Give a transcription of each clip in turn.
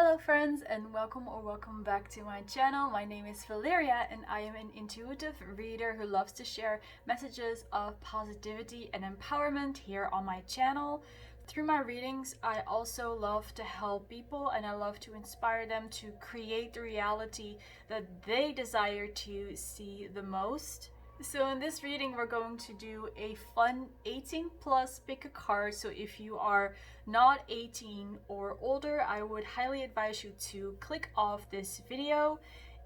Hello friends, and welcome back to my channel. My name is Valeria and I am an intuitive reader who loves to share messages of positivity and empowerment here on my channel. Through my readings, I also love to help people and I love to inspire them to create the reality that they desire to see the most. So in this reading, we're going to do a fun 18 plus pick a card. So if you are not 18 or older, I would highly advise you to click off this video.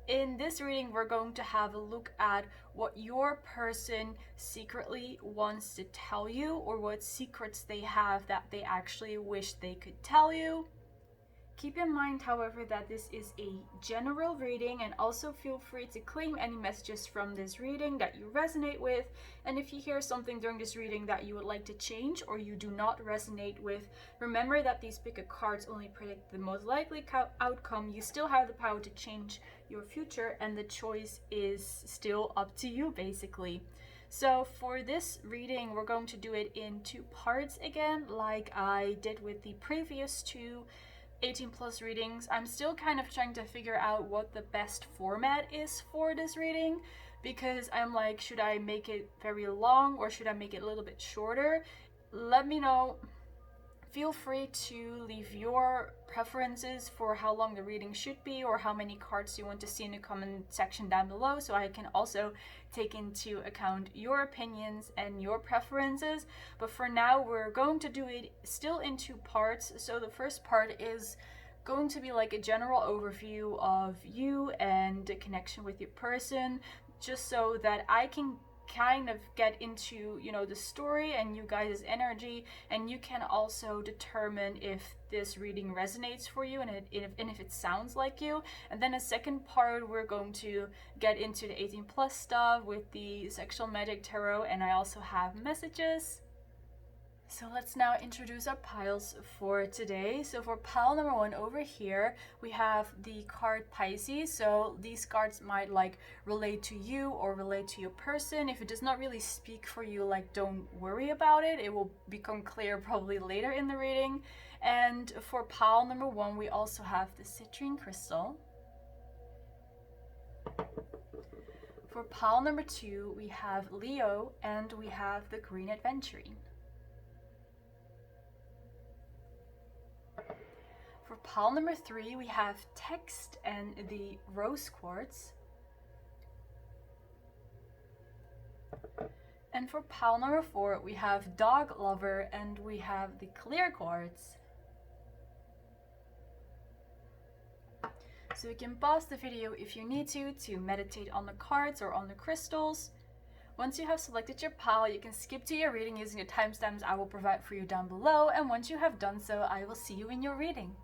In this reading, we're going to have a look at what your person secretly wants to tell you, or what secrets they have that they actually wish they could tell you. Keep in mind, however, that this is a general reading, and also feel free to claim any messages from this reading that you resonate with. And if you hear something during this reading that you would like to change or you do not resonate with, remember that these pick a cards only predict the most likely outcome. You still have the power to change your future, and the choice is still up to you, basically. So for this reading, we're going to do it in two parts again, like I did with the previous two 18 plus readings. I'm still kind of trying to figure out what the best format is for this reading, because I'm like, should I make it very long or should I make it a little bit shorter? Let me know. Feel free to leave your preferences for how long the reading should be, or how many cards you want to see in the comment section down below, so I can also take into account your opinions and your preferences. But for now, we're going to do it still in two parts. So the first part is going to be like a general overview of you and the connection with your person, just so that I can kind of get into, the story and you guys' energy, and you can also determine if this reading resonates for you and if it sounds like you. And then a second part, we're going to get into the 18 plus stuff with the sexual magic tarot, and I also have messages. So let's now introduce our piles for today. So for pile number one over here, we have the card Pisces. So these cards might relate to you or relate to your person. If it does not really speak for you, don't worry about it. It will become clear probably later in the reading. And for pile number one, we also have the Citrine crystal. For pile number two, we have Leo, and we have the green Adventurine. For pile number three, we have Text and the Rose Quartz. And for pile number four, we have Dog Lover, and we have the Clear Quartz. So you can pause the video if you need to meditate on the cards or on the crystals. Once you have selected your pile, you can skip to your reading using the timestamps I will provide for you down below. And once you have done so, I will see you in your reading.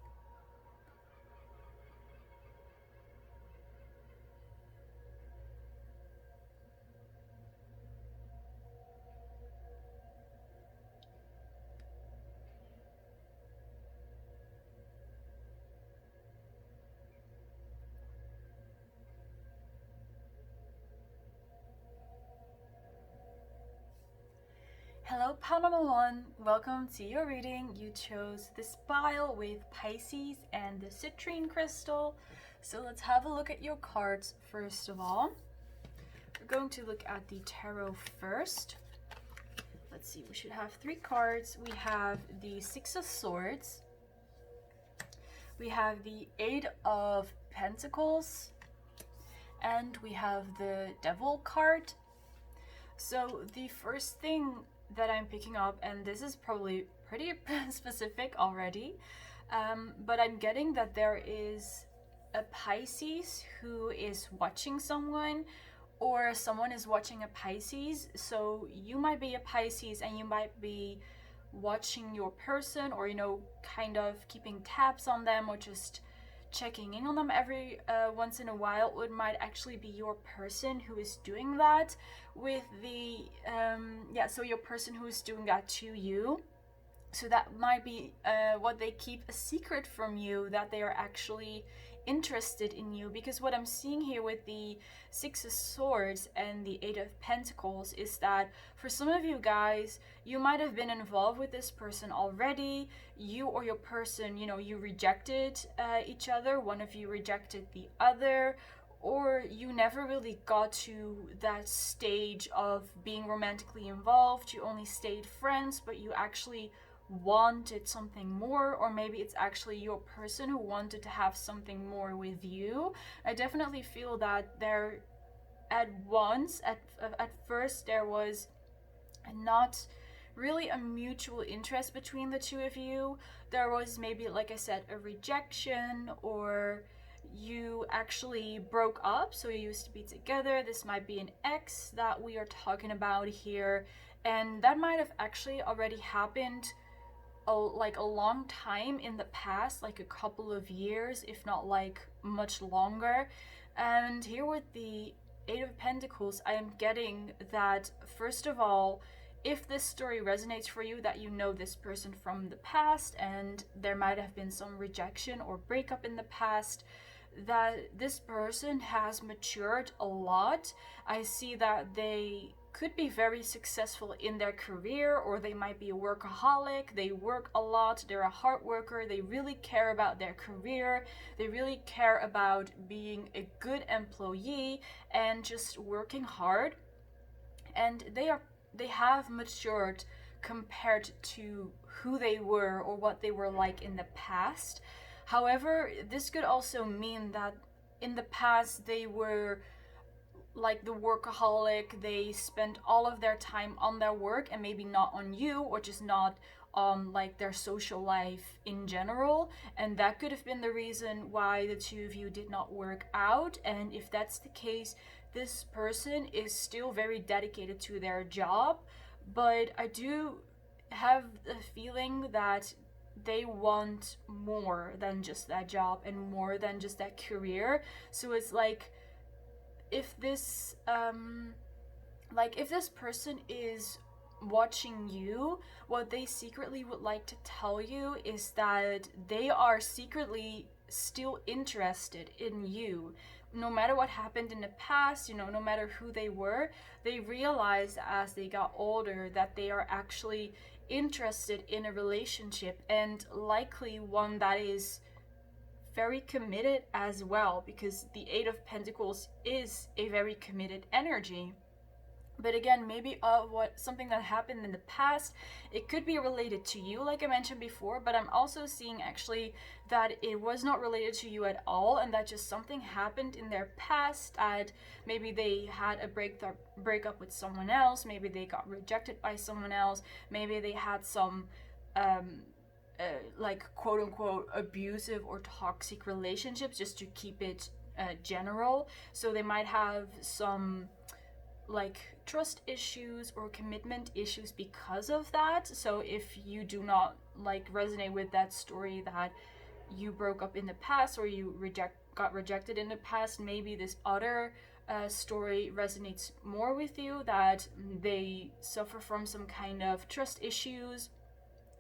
Hello, pile number one. Welcome to your reading. You chose this pile with Pisces and the Citrine crystal. So let's have a look at your cards first of all. We're going to look at the tarot first. Let's see, we should have three cards. We have the Six of Swords. We have the Eight of Pentacles. And we have the Devil card. So the first thing that I'm picking up, and this is probably pretty specific already, but I'm getting that there is a Pisces who is watching someone, or someone is watching a Pisces. So you might be a Pisces and you might be watching your person, or kind of keeping tabs on them, or just checking in on them every once in a while. It might actually be your person who is doing that with the so your person who is doing that to you. So that might be what they keep a secret from you, that they are actually interested in you, because what I'm seeing here with the Six of Swords and the Eight of Pentacles is that for some of you guys, you might have been involved with this person already. You or your person, you rejected each other. One of you rejected the other, or you never really got to that stage of being romantically involved. You only stayed friends, but you actually wanted something more, or maybe it's actually your person who wanted to have something more with you. I definitely feel that there at first there was not really a mutual interest between the two of you. There was maybe, like I said, a rejection, or you actually broke up, so you used to be together. This might be an ex that we are talking about here, and that might have actually already happened a long time in the past, like a couple of years, if not like much longer. And here with the Eight of Pentacles, I am getting that, first of all, if this story resonates for you, that you know this person from the past and there might have been some rejection or breakup in the past, that this person has matured a lot. I see that they could be very successful in their career, or they might be a workaholic. They work a lot, they're a hard worker, they really care about their career, they really care about being a good employee and just working hard. And they have matured compared to who they were or what they were like in the past. However, this could also mean that in the past they were like the workaholic. They spent all of their time on their work and maybe not on you, or just not on like their social life in general. And that could have been the reason why the two of you did not work out. And if that's the case, this person is still very dedicated to their job. But I do have a feeling that they want more than just that job and more than just that career. So it's like, if this person is watching you, what they secretly would like to tell you is that they are secretly still interested in you. No matter what happened in the past, no matter who they were, they realized as they got older that they are actually interested in a relationship, and likely one that is very committed as well, because the Eight of Pentacles is a very committed energy. But again, maybe something that happened in the past, it could be related to you, like I mentioned before, but I'm also seeing actually that it was not related to you at all, and that just something happened in their past, that maybe they had a breakup with someone else, maybe they got rejected by someone else, maybe they had some like quote unquote abusive or toxic relationships, just to keep it general. So they might have some like trust issues or commitment issues because of that. So if you do not like resonate with that story, that you broke up in the past or you got rejected in the past, maybe this other story resonates more with you, that they suffer from some kind of trust issues.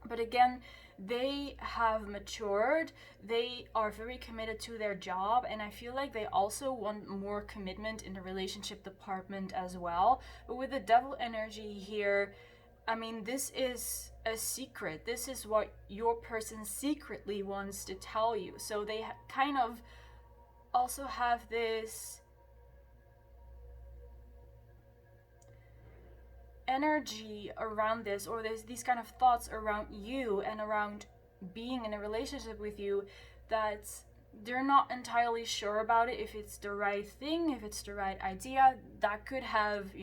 But again, they have matured, they are very committed to their job, and I feel like they also want more commitment in the relationship department as well. But with the Devil energy here, I mean, this is a secret. This is what your person secretly wants to tell you. So they kind of also have this energy around this, or there's these kind of thoughts around you and around being in a relationship with you, that they're not entirely sure about it, if it's the right thing, if it's the right idea. That could have,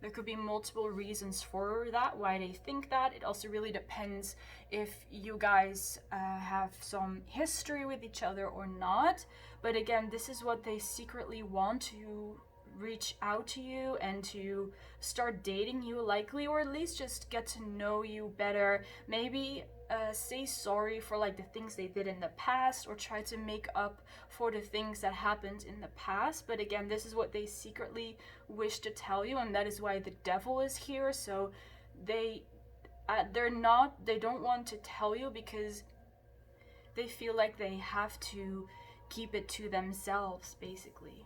there could be multiple reasons for that, why they think that. It also really depends if you guys have some history with each other or not. But again, this is what they secretly want, to reach out to you and to start dating you, likely, or at least just get to know you better. Maybe say sorry for like the things they did in the past, or try to make up for the things that happened in the past. But again, this is what they secretly wish to tell you, and that is why the Devil is here. So they don't want to tell you because they feel like they have to keep it to themselves, basically.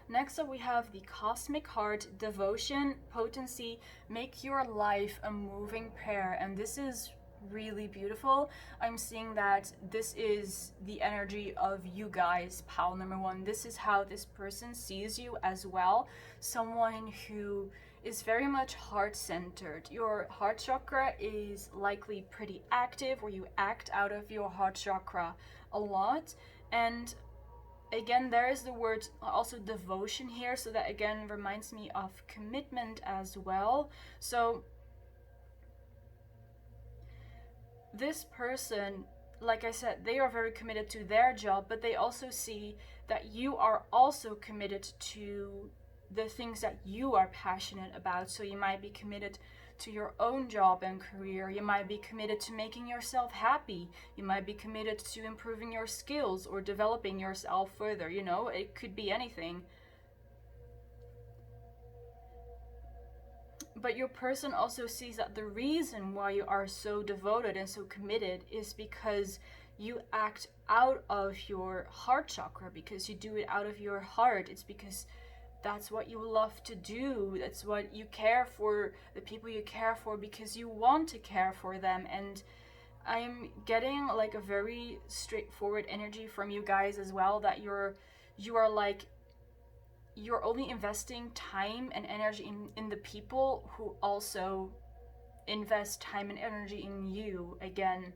Next up, we have the Cosmic Heart, Devotion, Potency, Make Your Life a Moving Prayer. And this is really beautiful. I'm seeing that this is the energy of you guys, pile number one. This is how this person sees you as well. Someone who is very much heart-centered. Your heart chakra is likely pretty active, or you act out of your heart chakra a lot. And again, there is the word also devotion here, so that again reminds me of commitment as well. So this person, like I said, they are very committed to their job, but they also see that you are also committed to the things that you are passionate about. So you might be committed to your own job and career. You might be committed to making yourself happy. You might be committed to improving your skills or developing yourself further. You know, it could be anything. But your person also sees that the reason why you are so devoted and so committed is because you act out of your heart chakra, because you do it out of your heart. It's because that's what you love to do. That's what you care for, the people you care for, because you want to care for them. And I'm getting like a very straightforward energy from you guys as well, that you are like, you're only investing time and energy in the people who also invest time and energy in you again.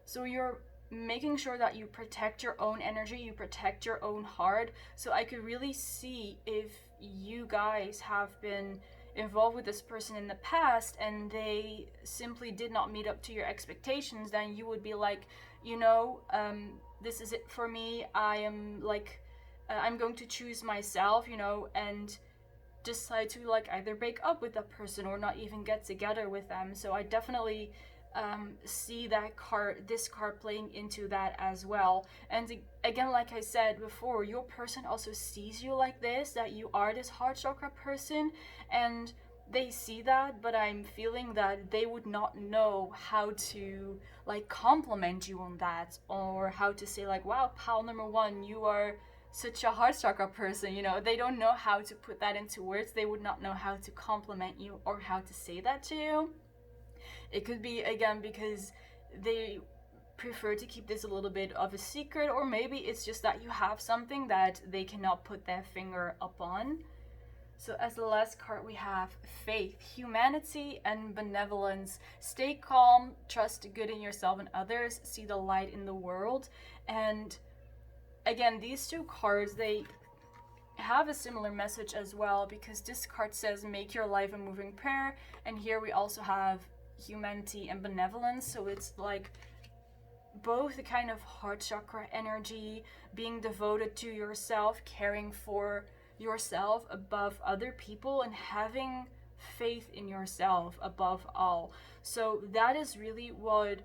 So you're making sure that you protect your own energy, you protect your own heart. So I could really see if you guys have been involved with this person in the past and they simply did not meet up to your expectations, then you would be like, you know, this is it for me. I am like, I'm going to choose myself, you know, and decide to like either break up with that person or not even get together with them. So I definitely see that this card playing into that as well. And again, like I said before, your person also sees you like this, that you are this heart chakra person, and they see that, but I'm feeling that they would not know how to like compliment you on that, or how to say like, wow, pal number one, you are such a heart chakra person. You know, they don't know how to put that into words. They would not know how to compliment you or how to say that to you. It could be, again, because they prefer to keep this a little bit of a secret, or maybe it's just that you have something that they cannot put their finger upon. So as the last card, we have Faith, Humanity, and Benevolence. Stay calm, trust good in yourself and others, see the light in the world. And again, these two cards, they have a similar message as well, because this card says make your life a moving prayer, and here we also have humanity and benevolence. So it's like both the kind of heart chakra energy, being devoted to yourself, caring for yourself above other people, and having faith in yourself above all. So that is really what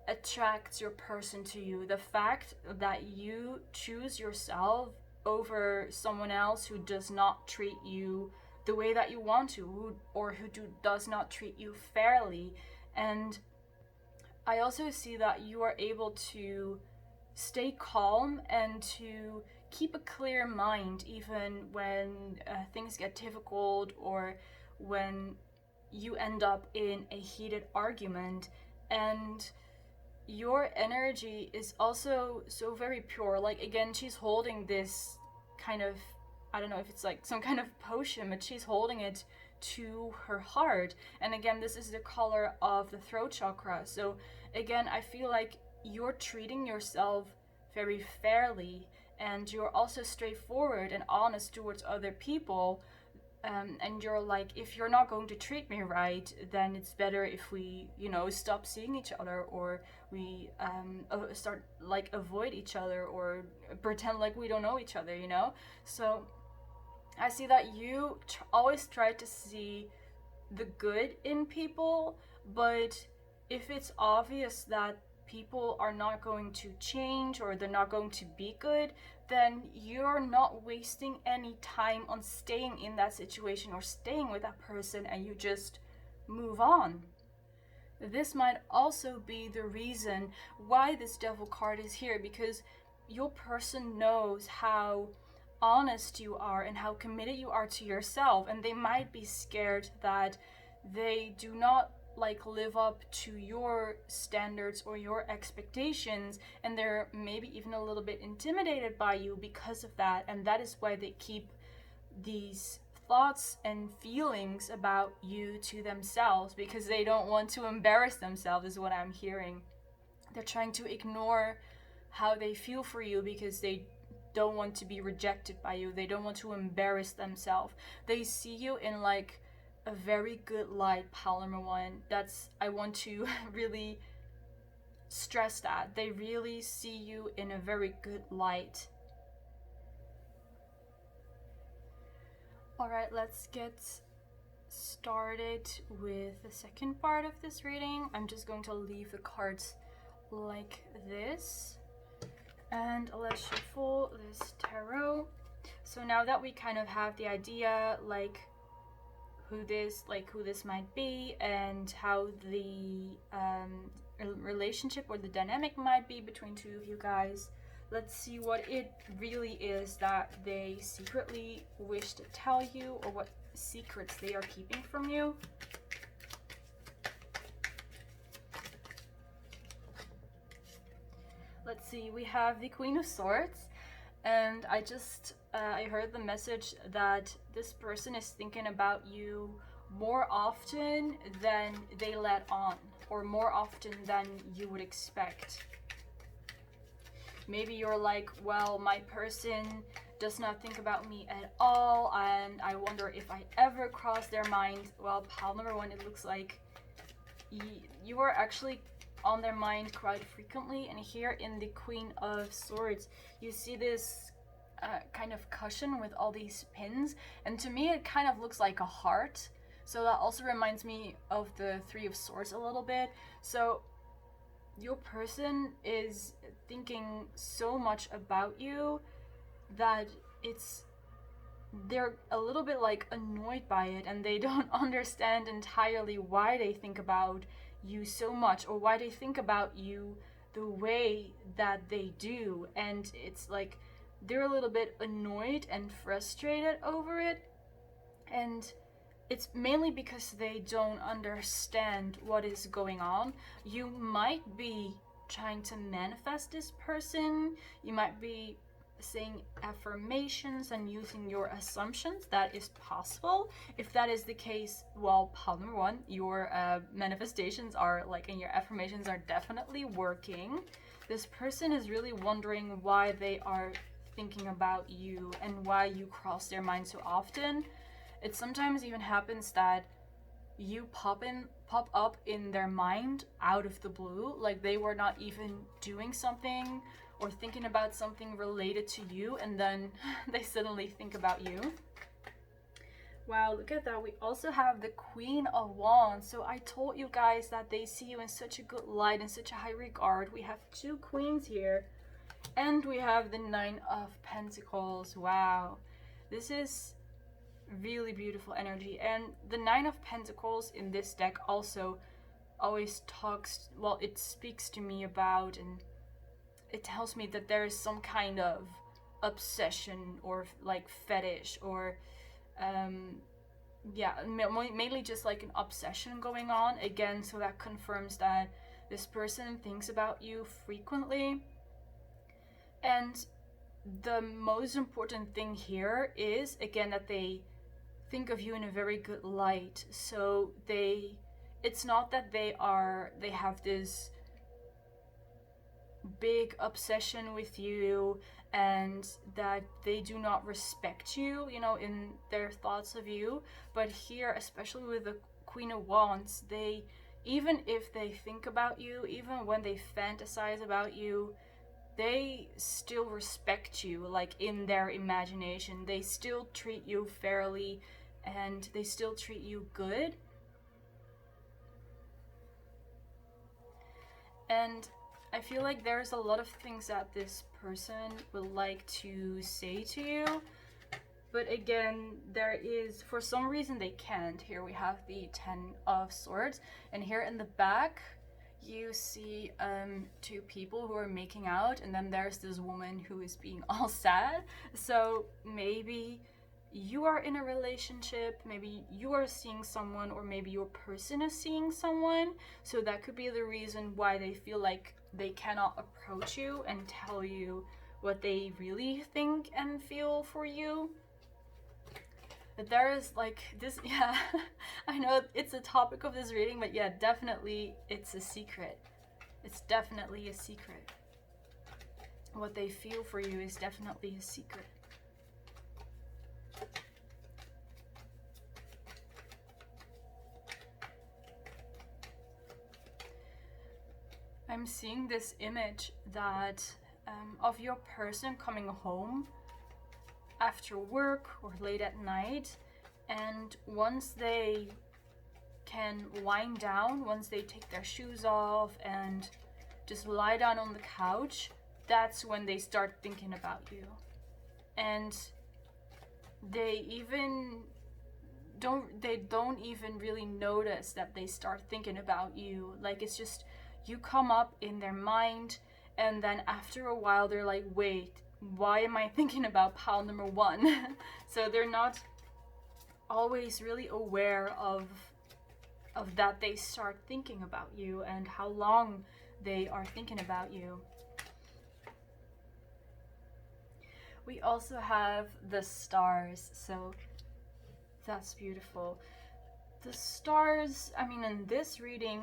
attracts your person to you, the fact that you choose yourself over someone else who does not treat you the way that you want to, or who does not treat you fairly. And I also see that you are able to stay calm and to keep a clear mind even when things get difficult, or when you end up in a heated argument. And your energy is also so very pure. Like, again, she's holding this kind of, I don't know if it's like some kind of potion, but she's holding it to her heart. And again, this is the color of the throat chakra. So again, I feel like you're treating yourself very fairly, and you're also straightforward and honest towards other people. And you're like, if you're not going to treat me right, then it's better if we, you know, stop seeing each other, or we start like avoid each other, or pretend like we don't know each other, you know. So I see that you always try to see the good in people, but if it's obvious that people are not going to change, or they're not going to be good, then you're not wasting any time on staying in that situation or staying with that person, and you just move on. this might also be the reason why this devil card is here, because your person knows how honest you are and how committed you are to yourself, and they might be scared that they do not like live up to your standards or your expectations, and they're maybe even a little bit intimidated by you because of that, and that is why they keep these thoughts and feelings about you to themselves, because they don't want to embarrass themselves, is what I'm hearing. They're trying to ignore how they feel for you because they don't want to be rejected by you. They don't want to embarrass themselves. They see you in like a very good light, pile number one. I want to really stress that. They really see you in a very good light. Alright, let's get started with the second part of this reading. I'm just going to leave the cards like this and let's shuffle this tarot. So now that we kind of have the idea like who this might be and how the relationship or the dynamic might be between two of you guys, let's see what it really is that they secretly wish to tell you, or what secrets they are keeping from you. Let's see, we have the Queen of Swords, and I heard the message that this person is thinking about you more often than they let on, or more often than you would expect. Maybe you're like, well, my person does not think about me at all, and I wonder if I ever cross their mind. Well, pile number one, it looks like you are actually on their mind quite frequently. And here in the Queen of Swords, you see this kind of cushion with all these pins, and to me it kind of looks like a heart. So that also reminds me of the Three of Swords a little bit. So your person is thinking so much about you that they're a little bit like annoyed by it, and they don't understand entirely why they think about you so much, or why they think about you the way that they do. And it's like they're a little bit annoyed and frustrated over it, and it's mainly because they don't understand what is going on. You might be trying to manifest this person. You might be saying affirmations and using your assumptions. That is possible. If that is the case, well, pile number one, your manifestations are like, and your affirmations are definitely working. This person is really wondering why they are thinking about you and why you cross their mind so often. It sometimes even happens that you pop up in their mind out of the blue, like they were not even doing something or thinking about something related to you, and then they suddenly think about you. Wow, look at that. We also have the Queen of Wands. So I told you guys that they see you in such a good light and such a high regard. We have two queens here, and we have the Nine of Pentacles. Wow, this is really beautiful energy. And the Nine of Pentacles in this deck also always talks, well, it speaks to me about, and it tells me that there is some kind of obsession or like fetish, or mainly just like an obsession going on again. So that confirms that this person thinks about you frequently. And the most important thing here is, again, that they think of you in a very good light. So it's not that they have this big obsession with you and that they do not respect you, in their thoughts of you. But here, especially with the Queen of Wands, even if they think about you, even when they fantasize about you, they still respect you, like in their imagination. They still treat you fairly and they still treat you good. And I feel like there's a lot of things that this person would like to say to you. But again, there is, for some reason they can't. Here we have the 10 of Swords, and here in the back you see two people who are making out, and then there's this woman who is being all sad. So maybe you are in a relationship, maybe you are seeing someone, or maybe your person is seeing someone. So that could be the reason why they feel like they cannot approach you and tell you what they really think and feel for you. But there is like this, yeah, I know it's a topic of this reading, but yeah, definitely it's a secret. It's definitely a secret. What they feel for you is definitely a secret. I'm seeing this image that of your person coming home after work or late at night, and once they can wind down, once they take their shoes off and just lie down on the couch, that's when they start thinking about you. And they don't even really notice that they start thinking about you. Like, it's just, you come up in their mind, and then after a while they're like, wait, why am I thinking about pile number one? So they're not always really aware of that they start thinking about you and how long they are thinking about you. We also have the stars, so that's beautiful. The stars, I mean, in this reading,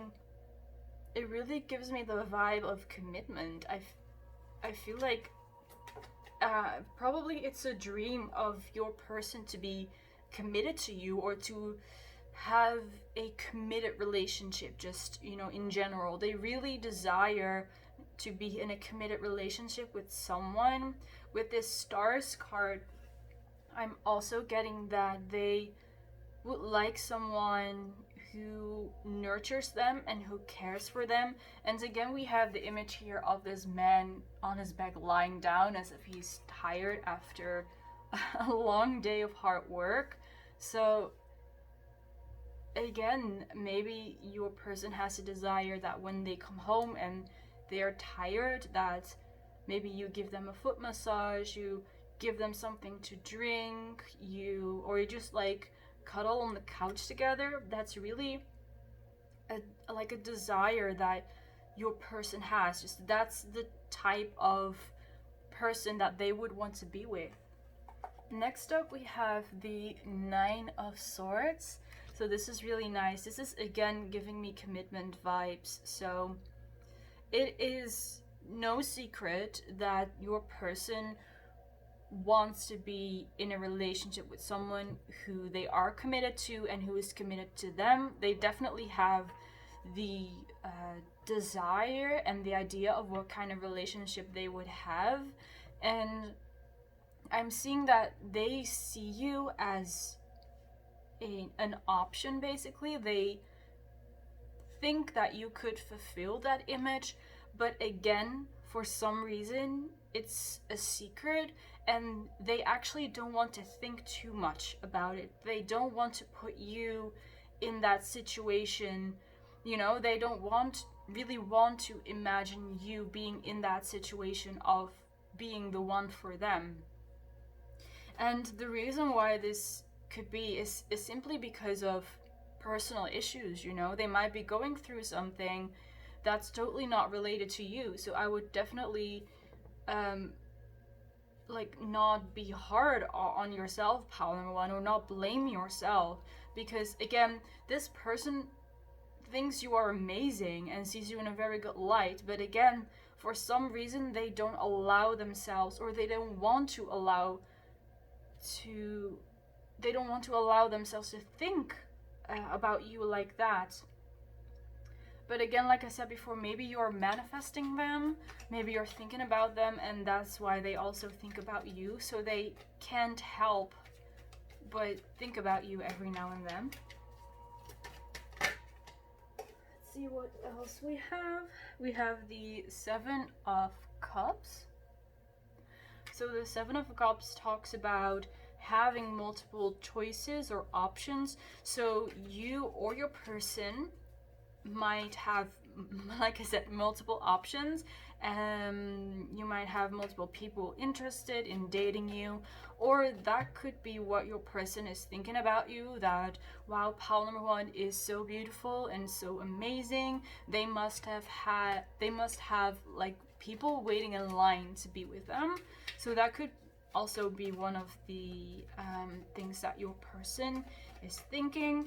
it really gives me the vibe of commitment. I feel like probably it's a dream of your person to be committed to you, or to have a committed relationship, just, you know, in general. They really desire to be in a committed relationship with someone. With this stars card, I'm also getting that they would like someone who nurtures them and who cares for them. And again, we have the image here of this man on his back lying down as if he's tired after a long day of hard work. So again, maybe your person has a desire that when they come home and they're tired, that maybe you give them a foot massage, you give them something to drink, you just like cuddle on the couch together. That's really like a desire that your person has. Just that's the type of person that they would want to be with. Next up we have the 9 of Swords. So this is really nice. This is again giving me commitment vibes. So it is no secret that your person wants to be in a relationship with someone who they are committed to and who is committed to them. They definitely have the desire and the idea of what kind of relationship they would have. And I'm seeing that they see you as an option, basically. They think that you could fulfill that image, but again, for some reason, it's a secret, and they actually don't want to think too much about it. They don't want to put you in that situation, you know. They don't really want to imagine you being in that situation of being the one for them. And the reason why this could be is simply because of personal issues, you know. They might be going through something that's totally not related to you. So I would definitely like not be hard on yourself, pile number one, or not blame yourself, because again, this person thinks you are amazing and sees you in a very good light, but again, for some reason they don't allow themselves, or they don't want to allow themselves to think about you like that. But again, like I said before, maybe you're manifesting them, maybe you're thinking about them, and that's why they also think about you. So they can't help but think about you every now and then. Let's see what else we have. We have the 7 of Cups. So the 7 of Cups talks about having multiple choices or options. So you or your person might have, like I said, multiple options. You might have multiple people interested in dating you, or that could be what your person is thinking about you, that wow, pile number one is so beautiful and so amazing. They must have like people waiting in line to be with them. So that could also be one of the things that your person is thinking.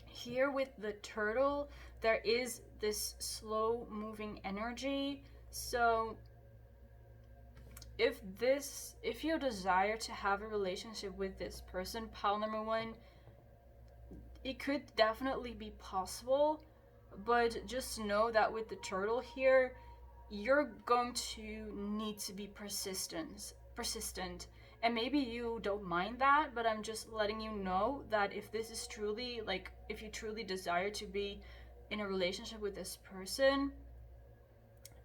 Here with the turtle, there is this slow moving energy. So if you desire to have a relationship with this person, pile number one, it could definitely be possible, but just know that with the turtle here, you're going to need to be persistent. And maybe you don't mind that, but I'm just letting you know that if this is truly, like, if you truly desire to be in a relationship with this person,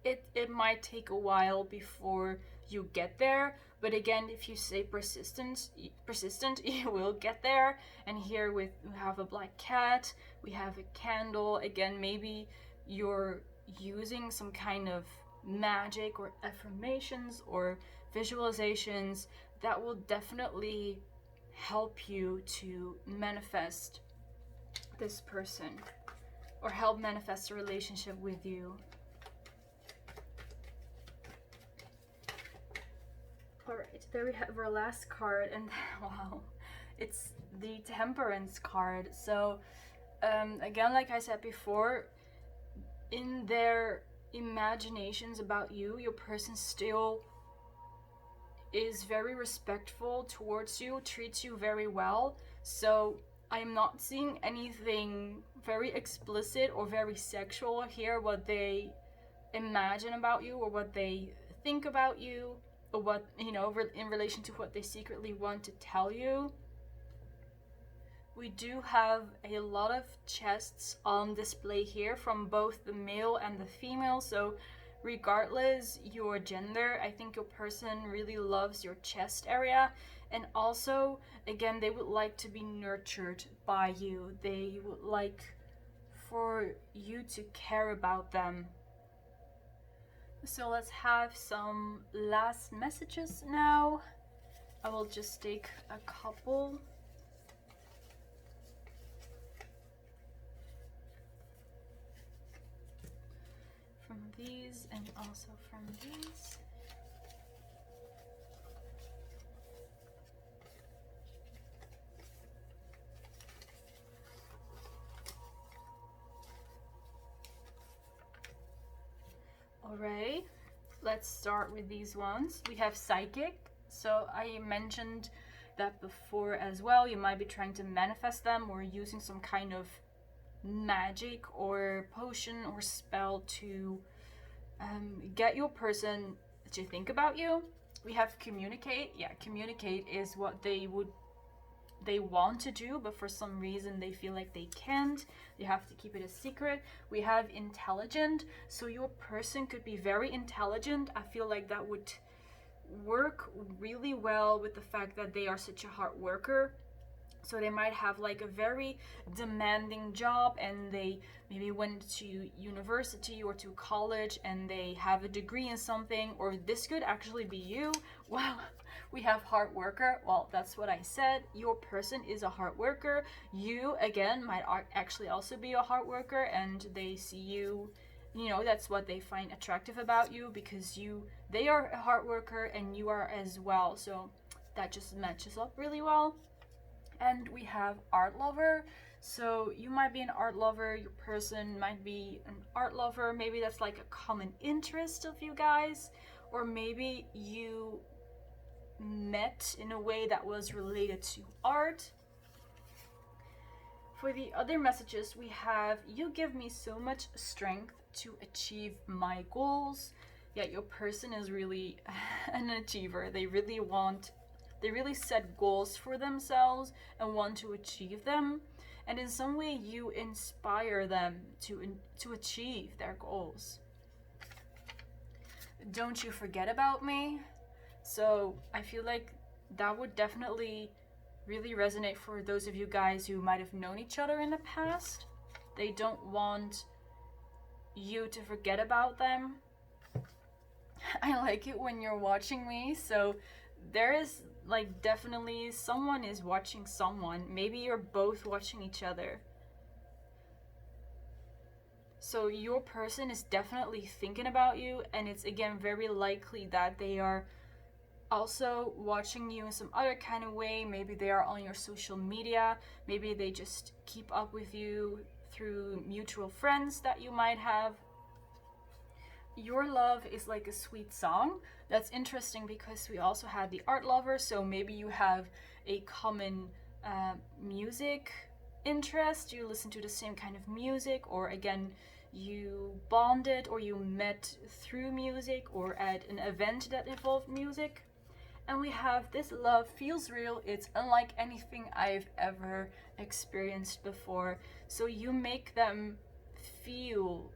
it might take a while before you get there. But again, if you stay persistent, you will get there. And here we have a black cat, we have a candle. Again, maybe you're using some kind of magic or affirmations or visualizations that will definitely help you to manifest this person or help manifest a relationship with you. Alright, there we have our last card, and wow, it's the Temperance card. So again, like I said before, in their imaginations about you, your person still is very respectful towards you, treats you very well. So I am not seeing anything very explicit or very sexual here, what they imagine about you or what they think about you, or what, you know, in relation to what they secretly want to tell you. We do have a lot of chests on display here from both the male and the female, so regardless your gender, I think your person really loves your chest area. And also, again, they would like to be nurtured by you. They would like for you to care about them. So let's have some last messages now. I will just take a couple. From these and also from these. Alright, let's start with these ones. We have Psychic. So I mentioned that before as well. You might be trying to manifest them or using some kind of magic or potion or spell to get your person to think about you. We have Communicate. Yeah, communicate is what they want to do, but for some reason they feel like they can't. They have to keep it a secret. We have Intelligent. So your person could be very intelligent. I feel like that would work really well with the fact that they are such a hard worker. So they might have like a very demanding job, and they maybe went to university or to college and they have a degree in something, or this could actually be you. Wow, we have hard worker. Well, that's what I said. Your person is a hard worker. You, again, might actually also be a hard worker, and they see you, you know, that's what they find attractive about you, because they are a hard worker and you are as well. So that just matches up really well. And we have Art Lover. So you might be an art lover, your person might be an art lover. Maybe that's like a common interest of you guys, or maybe you met in a way that was related to art. For the other messages, we have, you give me so much strength to achieve my goals. Yeah, your person is really an achiever. They really set goals for themselves and want to achieve them. And in some way, you inspire them to achieve their goals. Don't you forget about me. So I feel like that would definitely really resonate for those of you guys who might have known each other in the past. They don't want you to forget about them. I like it when you're watching me, so there is like definitely someone is watching someone. Maybe you're both watching each other. So your person is definitely thinking about you, and it's again very likely that they are also watching you in some other kind of way. Maybe they are on your social media, maybe they just keep up with you through mutual friends that you might have. Your love is like a sweet song. That's interesting because we also had the art lover, so maybe you have a common music interest, you listen to the same kind of music, or again, you bonded or you met through music or at an event that involved music. And we have this love feels real. It's unlike anything I've ever experienced before. So you make them feel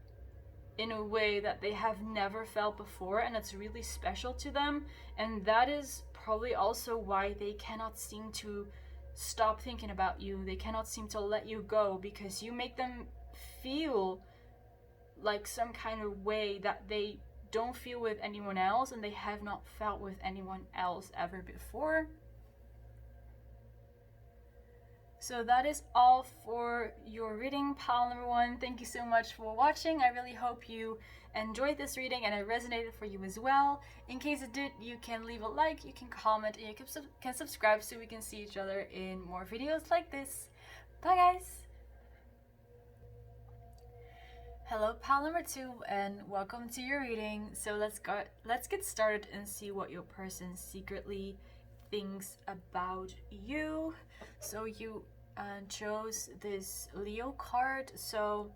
in a way that they have never felt before, and it's really special to them. And that is probably also why they cannot seem to stop thinking about you. They cannot seem to let you go, because you make them feel like some kind of way that they don't feel with anyone else, and they have not felt with anyone else ever before. So that is all for your reading, pile number 1. Thank you so much for watching. I really hope you enjoyed this reading and it resonated for you as well. In case it did, you can leave a like, you can comment, and you can subscribe so we can see each other in more videos like this. Bye guys! Hello, pile number 2, and welcome to your reading. So let's get started and see what your person secretly thinks about you. So you chose this Leo card, so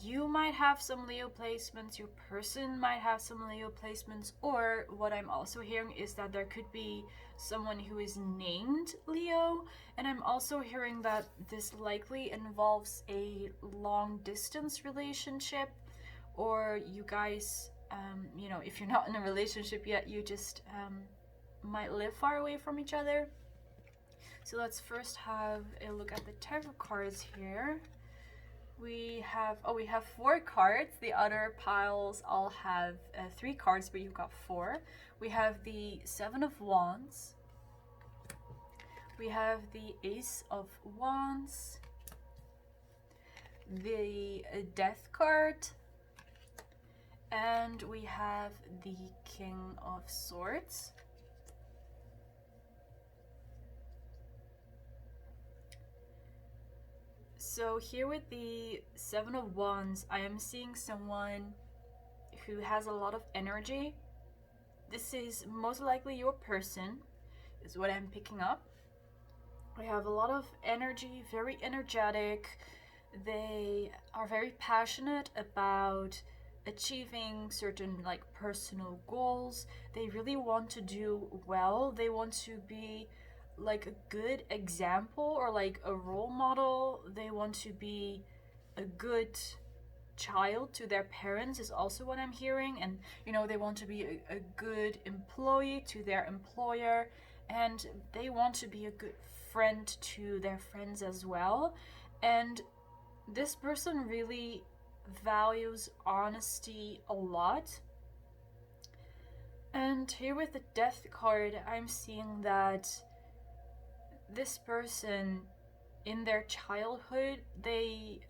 you might have some Leo placements, your person might have some Leo placements, or what I'm also hearing is that there could be someone who is named Leo, and I'm also hearing that this likely involves a long distance relationship, or you guys, you know, if you're not in a relationship yet, you just might live far away from each other. So let's first have a look at the tarot cards here. We have 4 cards. The other piles all have 3 cards, but you've got 4. We have the 7 of Wands. We have the Ace of Wands. The Death card. And we have the King of Swords. So here with the 7 of Wands, I am seeing someone who has a lot of energy. This is most likely your person, is what I'm picking up. They have a lot of energy, very energetic. They are very passionate about achieving certain like personal goals. They really want to do well. They want to be like a good example or like a role model. They want to be a good child to their parents is also what I'm hearing, and you know, they want to be a good employee to their employer, and they want to be a good friend to their friends as well. And this person really values honesty a lot. And here with the Death card, I'm seeing that this person in their childhood,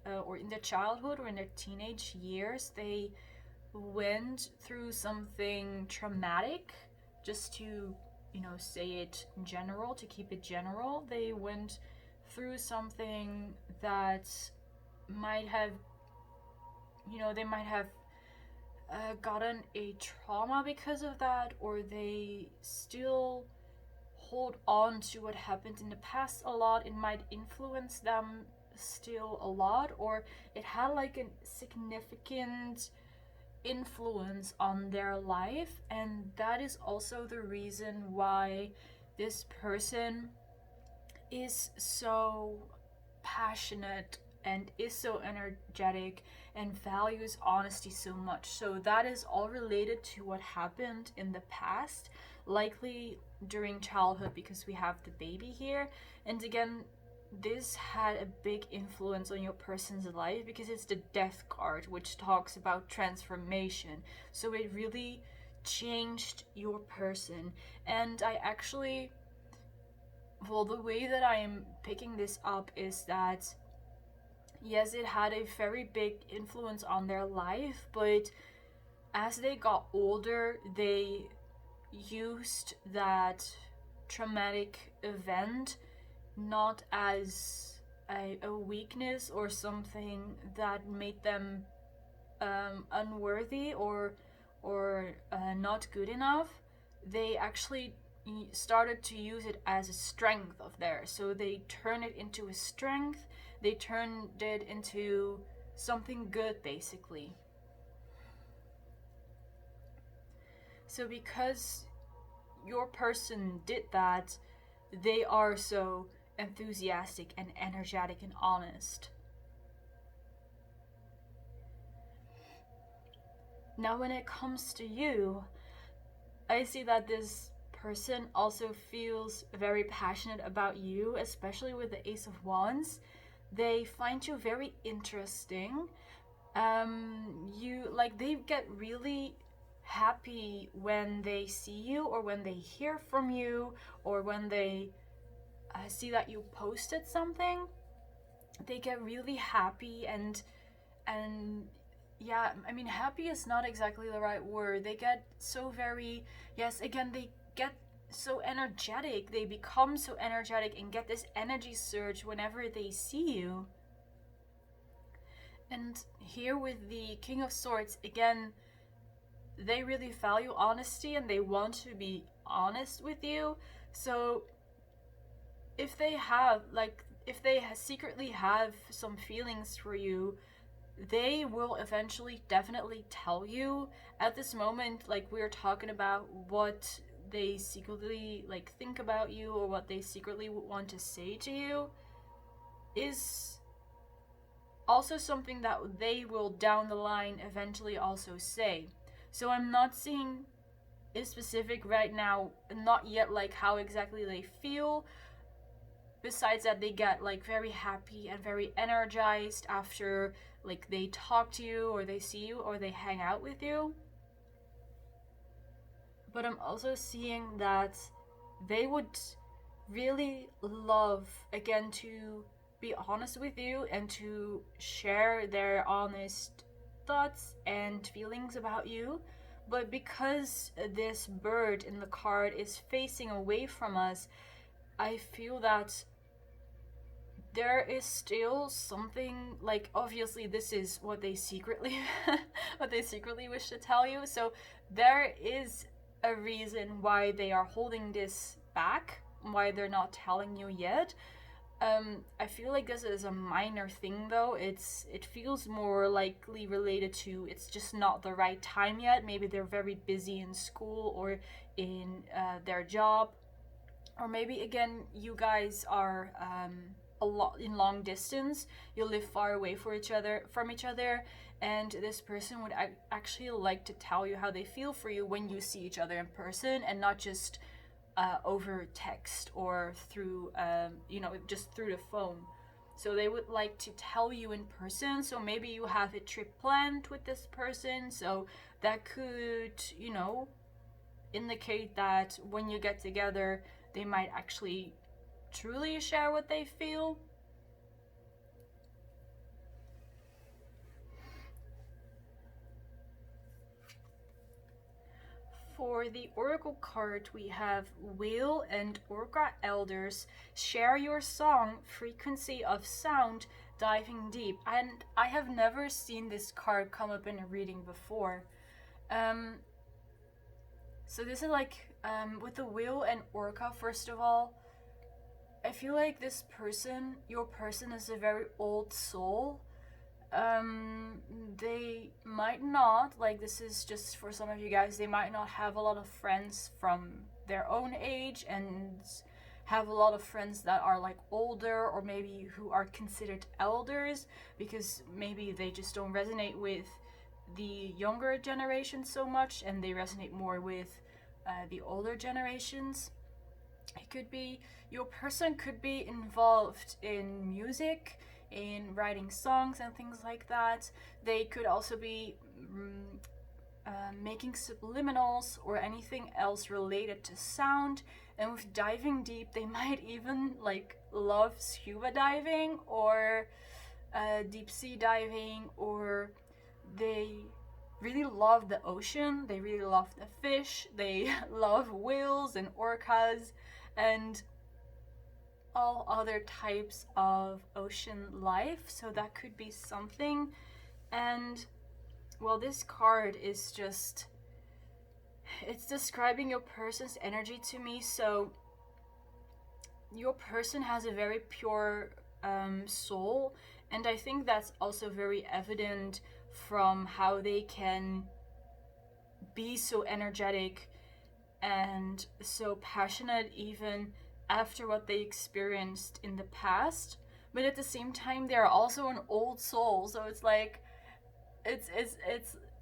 or in their teenage years, they went through something traumatic. Just to, you know, say it general, to keep it general, they went through something that might have, you know, they might have gotten a trauma because of that, or they still hold on to what happened in the past a lot. It might influence them still a lot, or it had like a significant influence on their life. And that is also the reason why this person is so passionate and is so energetic and values honesty so much. So that is all related to what happened in the past. likely during childhood because we have the baby here. And again, this had a big influence on your person's life because it's the death card, which talks about transformation. So it really changed your person. And I actually, well, the way that I am picking this up is that yes, it had a very big influence on their life, but as they got older, they used that traumatic event not as a weakness or something that made them unworthy or not good enough. They actually started to use it as a strength of theirs. So they turned it into a strength. They turned it into something good, basically. So because your person did that, they are so enthusiastic and energetic and honest. Now, when it comes to you, I see that this person also feels very passionate about you, especially with the Ace of Wands. They find you very interesting. They get really happy when they see you or when they hear from you or when they see that you posted something. They get really happy and yeah, I mean, happy is not exactly the right word. They get so very, yes, again, they get so energetic. They become so energetic and get this energy surge whenever they see you. And here with the King of Swords, again, they really value honesty and they want to be honest with you. So if they secretly have some feelings for you, they will eventually definitely tell you. At this moment, like, we're talking about what they secretly think about you or what they secretly want to say to you is also something that they will down the line eventually also say. So I'm not seeing in specific right now, not yet how exactly they feel. Besides that, they get very happy and very energized after they talk to you or they see you or they hang out with you. But I'm also seeing that they would really love, again, to be honest with you and to share their honest thoughts and feelings about you. But because this bird in the card is facing away from us, I feel that there is still something, obviously this is what they secretly wish to tell you. So there is a reason why they are holding this back, why they're not telling you yet. I feel like this is a minor thing though. It feels more likely related to it's just not the right time yet. Maybe they're very busy in school or in their job, or maybe again you guys are a lot in long distance. You live far away from each other, and this person would actually like to tell you how they feel for you when you see each other in person and not just over text or through just through the phone. So they would like to tell you in person. So maybe you have a trip planned with this person, so that could indicate that when you get together they might actually truly share what they feel. For the Oracle card, we have Wheel and Orca Elders. Share your song, frequency of sound, diving deep. And I have never seen this card come up in a reading before. So this is with the Wheel and Orca, first of all, I feel like your person is a very old soul. They might not, this is just for some of you guys, they might not have a lot of friends from their own age and have a lot of friends that are older or maybe who are considered elders, because maybe they just don't resonate with the younger generation so much and they resonate more with the older generations. It could be your person could be involved in music, in writing songs and things like that. They could also be making subliminals or anything else related to sound. And with diving deep, they might even like love scuba diving or deep sea diving, or they really love the ocean. They really love the fish. They love whales and orcas and all other types of ocean life. So that could be something. And well, this card is just, it's describing your person's energy to me. So your person has a very pure soul, and I think that's also very evident from how they can be so energetic and so passionate even after what they experienced in the past. But at the same time, they're also an old soul, so it's like it's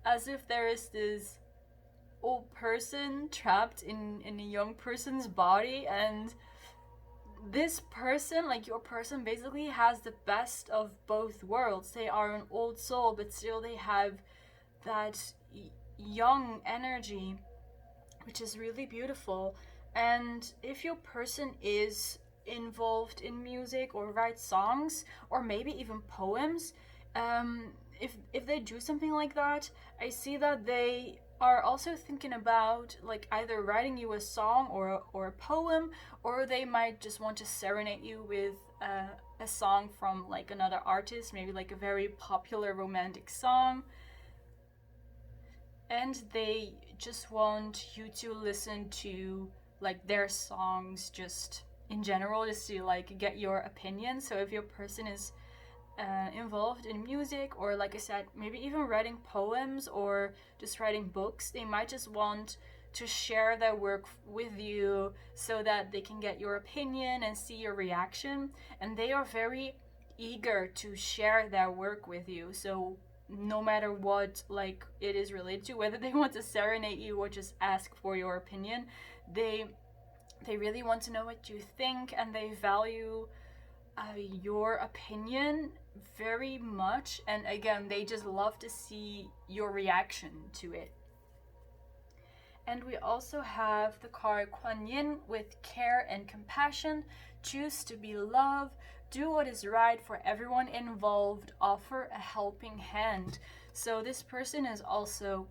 as if there is this old person trapped in a young person's body, and this person, like your person, basically has the best of both worlds. They are an old soul, but still they have that young energy, which is really beautiful. And if your person is involved in music or writes songs or maybe even poems, if they do something like that, I see that they are also thinking about like either writing you a song or a poem, or they might just want to serenade you with a song from like another artist, maybe like a very popular romantic song. And they just want you to listen to like their songs just in general, just to like get your opinion. So if your person is involved in music, or like I said, maybe even writing poems or just writing books, they might just want to share their work with you so that they can get your opinion and see your reaction. And they are very eager to share their work with you. So no matter what like it is related to, whether they want to serenade you or just ask for your opinion, they really want to know what you think, and they value your opinion very much. And again, they just love to see your reaction to it. And we also have the card Kuan Yin with care and compassion. Choose to be love. Do what is right for everyone involved. Offer a helping hand. So this person is also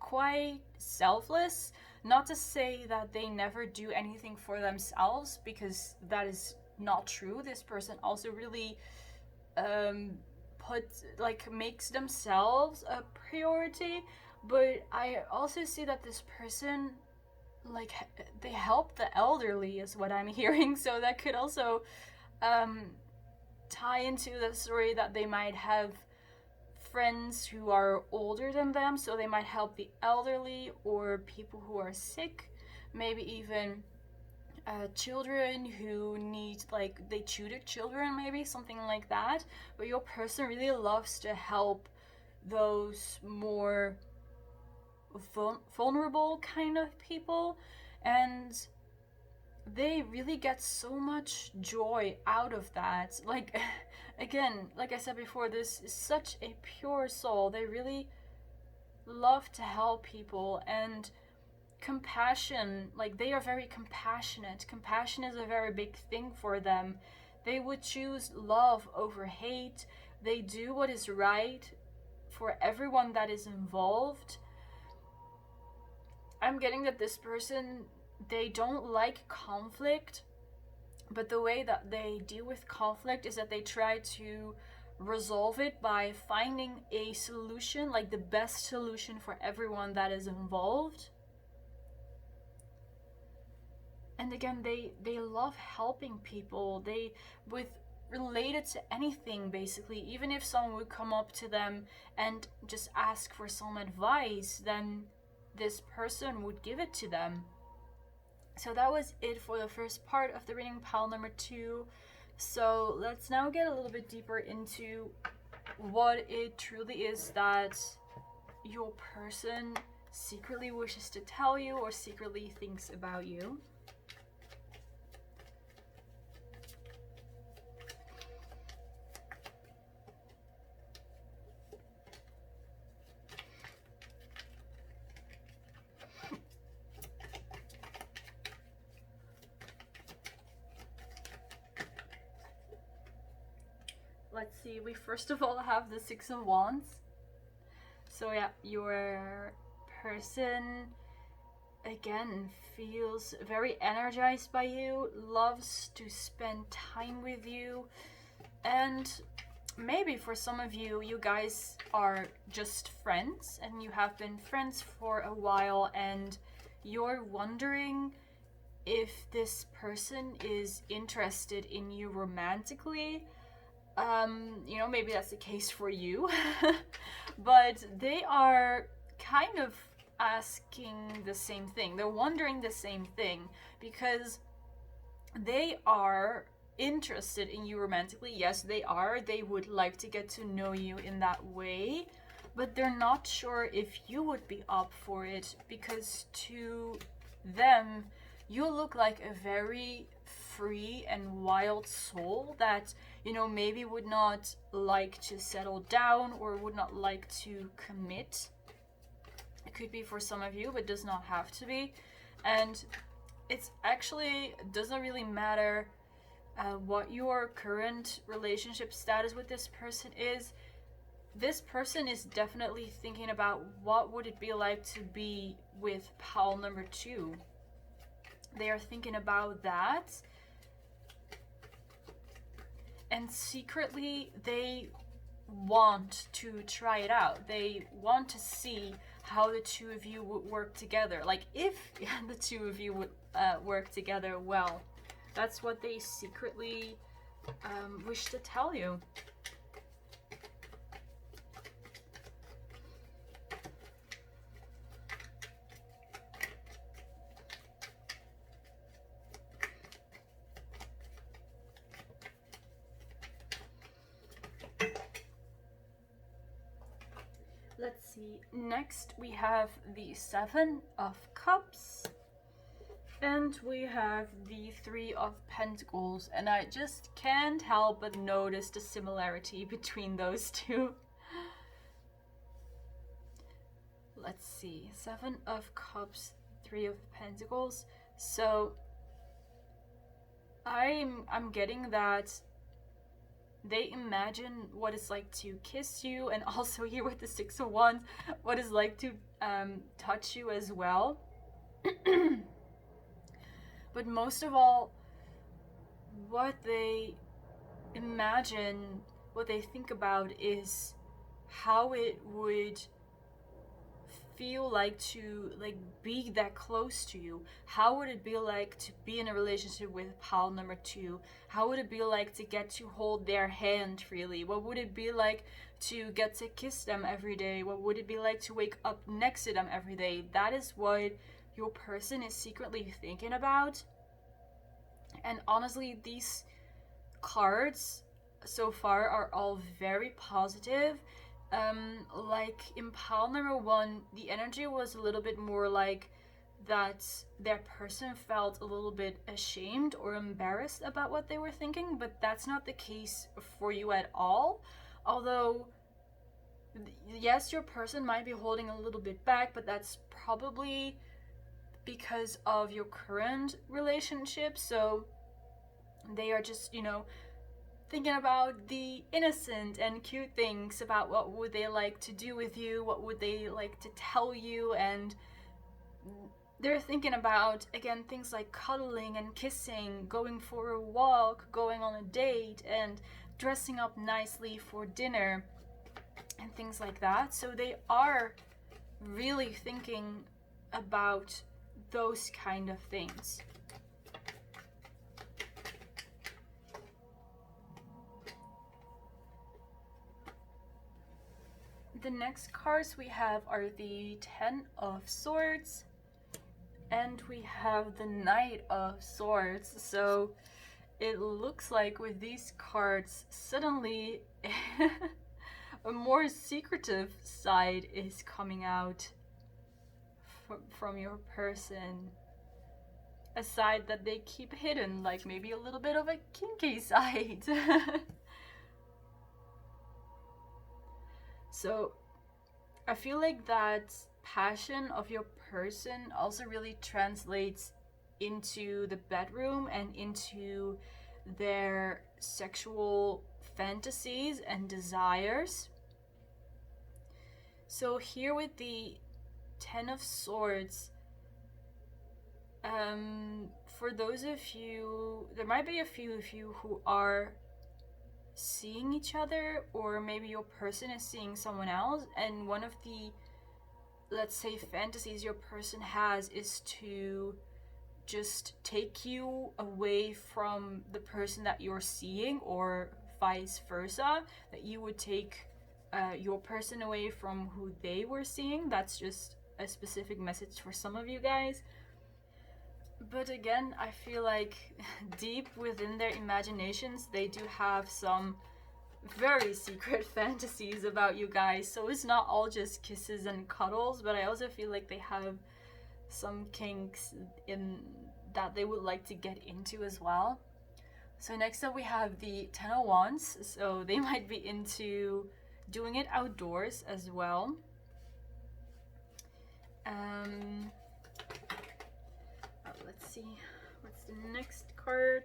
quite selfless. Not to say that they never do anything for themselves, because that is not true. This person also really makes themselves a priority. But I also see that this person, like, they help the elderly is what I'm hearing. So that could also tie into the story that they might have friends who are older than them, so they might help the elderly or people who are sick, maybe even children who need, like, they tutor children, maybe something like that. But your person really loves to help those more vulnerable kind of people, and they really get so much joy out of that. Like, again, like I said before, this is such a pure soul. They really love to help people. And compassion, like, they are very compassionate. Compassion is a very big thing for them. They would choose love over hate. They do what is right for everyone that is involved. I'm getting that this person, they don't like conflict, but the way that they deal with conflict is that they try to resolve it by finding a solution, like the best solution for everyone that is involved. And again, they love helping people. They, with related to anything basically, even if someone would come up to them and just ask for some advice, then this person would give it to them. So that was it for the first part of the reading, pile number 2. So let's now get a little bit deeper into what it truly is that your person secretly wishes to tell you or secretly thinks about you. Let's see, we first of all have the Six of Wands. So yeah, your person again feels very energized by you, loves to spend time with you, and maybe for some of you, you guys are just friends and you have been friends for a while and you're wondering if this person is interested in you romantically. You know, maybe that's the case for you, but they are kind of asking the same thing. They're wondering the same thing because they are interested in you romantically. Yes, they are. They would like to get to know you in that way, but they're not sure if you would be up for it because to them, you look like a very free and wild soul that, you know, maybe would not like to settle down or would not like to commit. It could be for some of you, but does not have to be. And it's actually doesn't really matter what your current relationship status with this person is. This person is definitely thinking about what would it be like to be with pal number 2. They are thinking about that. And secretly, they want to try it out. They want to see how the two of you would work together. Like, if the two of you would work together well. That's what they secretly wish to tell you. Let's see. Next, we have the Seven of Cups. And we have the Three of Pentacles. And I just can't help but notice the similarity between those two. Let's see. Seven of Cups, Three of Pentacles. So I'm getting that they imagine what it's like to kiss you, and also here with the Six of Wands, what it's like to touch you as well. But most of all, what they imagine, what they think about is how it would feel like to be that close to you. How would it be like to be in a relationship with pal number 2? How would it be like to get to hold their hand freely? What would it be like to get to kiss them every day? What would it be like to wake up next to them every day? That is what your person is secretly thinking about. And honestly, these cards so far are all very positive. Like in pile number 1, the energy was a little bit more like that their person felt a little bit ashamed or embarrassed about what they were thinking, but that's not the case for you at all. Although, yes, your person might be holding a little bit back, but that's probably because of your current relationship. So they are just, you know, thinking about the innocent and cute things about what would they like to do with you, what would they like to tell you, and they're thinking about, again, things like cuddling and kissing, going for a walk, going on a date, and dressing up nicely for dinner, and things like that. So they are really thinking about those kind of things. The next cards we have are the Ten of Swords, and we have the Knight of Swords. So it looks like with these cards, suddenly a more secretive side is coming out. from your person, a side that they keep hidden, like maybe a little bit of a kinky side. So I feel like that passion of your person also really translates into the bedroom and into their sexual fantasies and desires. So here with the Ten of Swords, for those of you, there might be a few of you who are seeing each other, or maybe your person is seeing someone else, and one of the, let's say, fantasies your person has is to just take you away from the person that you're seeing, or vice versa, that you would take your person away from who they were seeing. That's just a specific message for some of you guys. But again, I feel like deep within their imaginations, they do have some very secret fantasies about you guys. So it's not all just kisses and cuddles, but I also feel like they have some kinks in that they would like to get into as well. So next up we have the Ten of Wands. So they might be into doing it outdoors as well. Let's see, what's the next card?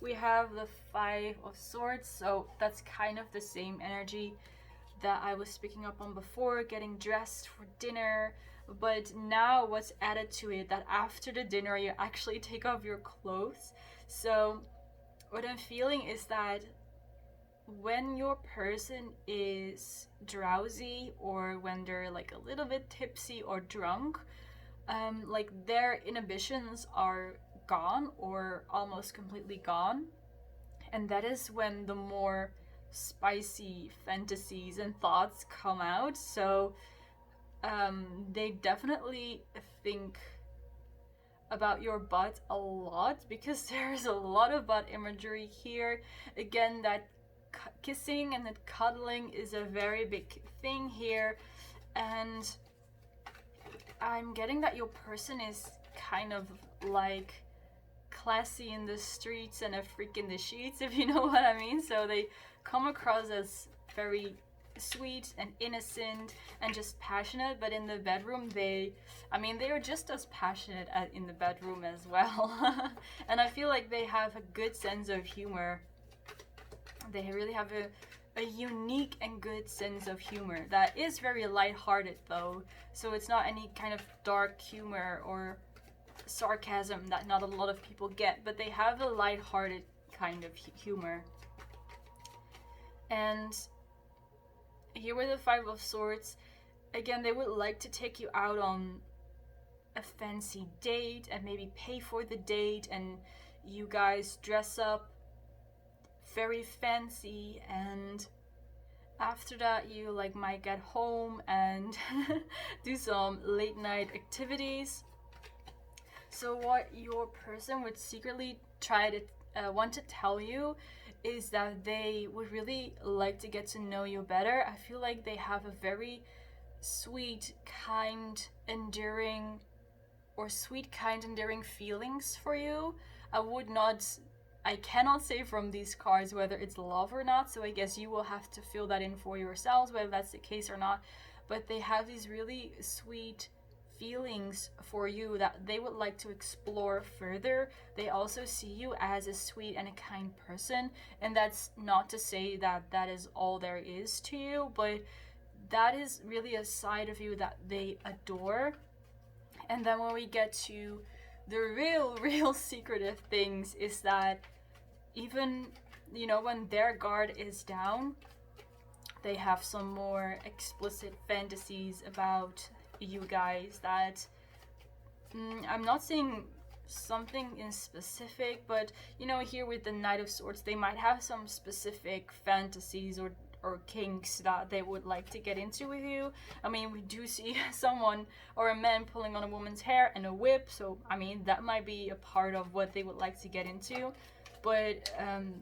We have the Five of Swords, so that's kind of the same energy that I was picking up on before, getting dressed for dinner. But now what's added to it, that after the dinner you actually take off your clothes. So what I'm feeling is that when your person is drowsy, or when they're like a little bit tipsy or drunk, like their inhibitions are gone or almost completely gone, and that is when the more spicy fantasies and thoughts come out. So they definitely think about your butt a lot, because there's a lot of butt imagery here. Again, that kissing and that cuddling is a very big thing here, and I'm getting that your person is kind of like classy in the streets and a freak in the sheets, if you know what I mean. So they come across as very sweet and innocent and just passionate, but in the bedroom they are just as passionate in the bedroom as well. And I feel like they have a good sense of humor. They really have a unique and good sense of humor that is very lighthearted though, so it's not any kind of dark humor or sarcasm that not a lot of people get, but they have a lighthearted kind of humor. And here with the Five of Swords, again, they would like to take you out on a fancy date and maybe pay for the date, and you guys dress up very fancy, and after that you like might get home and do some late night activities. So what your person would secretly try to want to tell you is that they would really like to get to know you better. I feel like they have a very sweet, kind, enduring feelings for you. I cannot say from these cards whether it's love or not, so I guess you will have to fill that in for yourselves, whether that's the case or not. But they have these really sweet feelings for you that they would like to explore further. They also see you as a sweet and a kind person, and that's not to say that that is all there is to you, but that is really a side of you that they adore. And then when we get to the real secretive things, is that even, when their guard is down, they have some more explicit fantasies about you guys that I'm not saying something in specific, but here with the Knight of Swords, they might have some specific fantasies or kinks that they would like to get into with you. We do see someone or a man pulling on a woman's hair and a whip, so that might be a part of what they would like to get into. But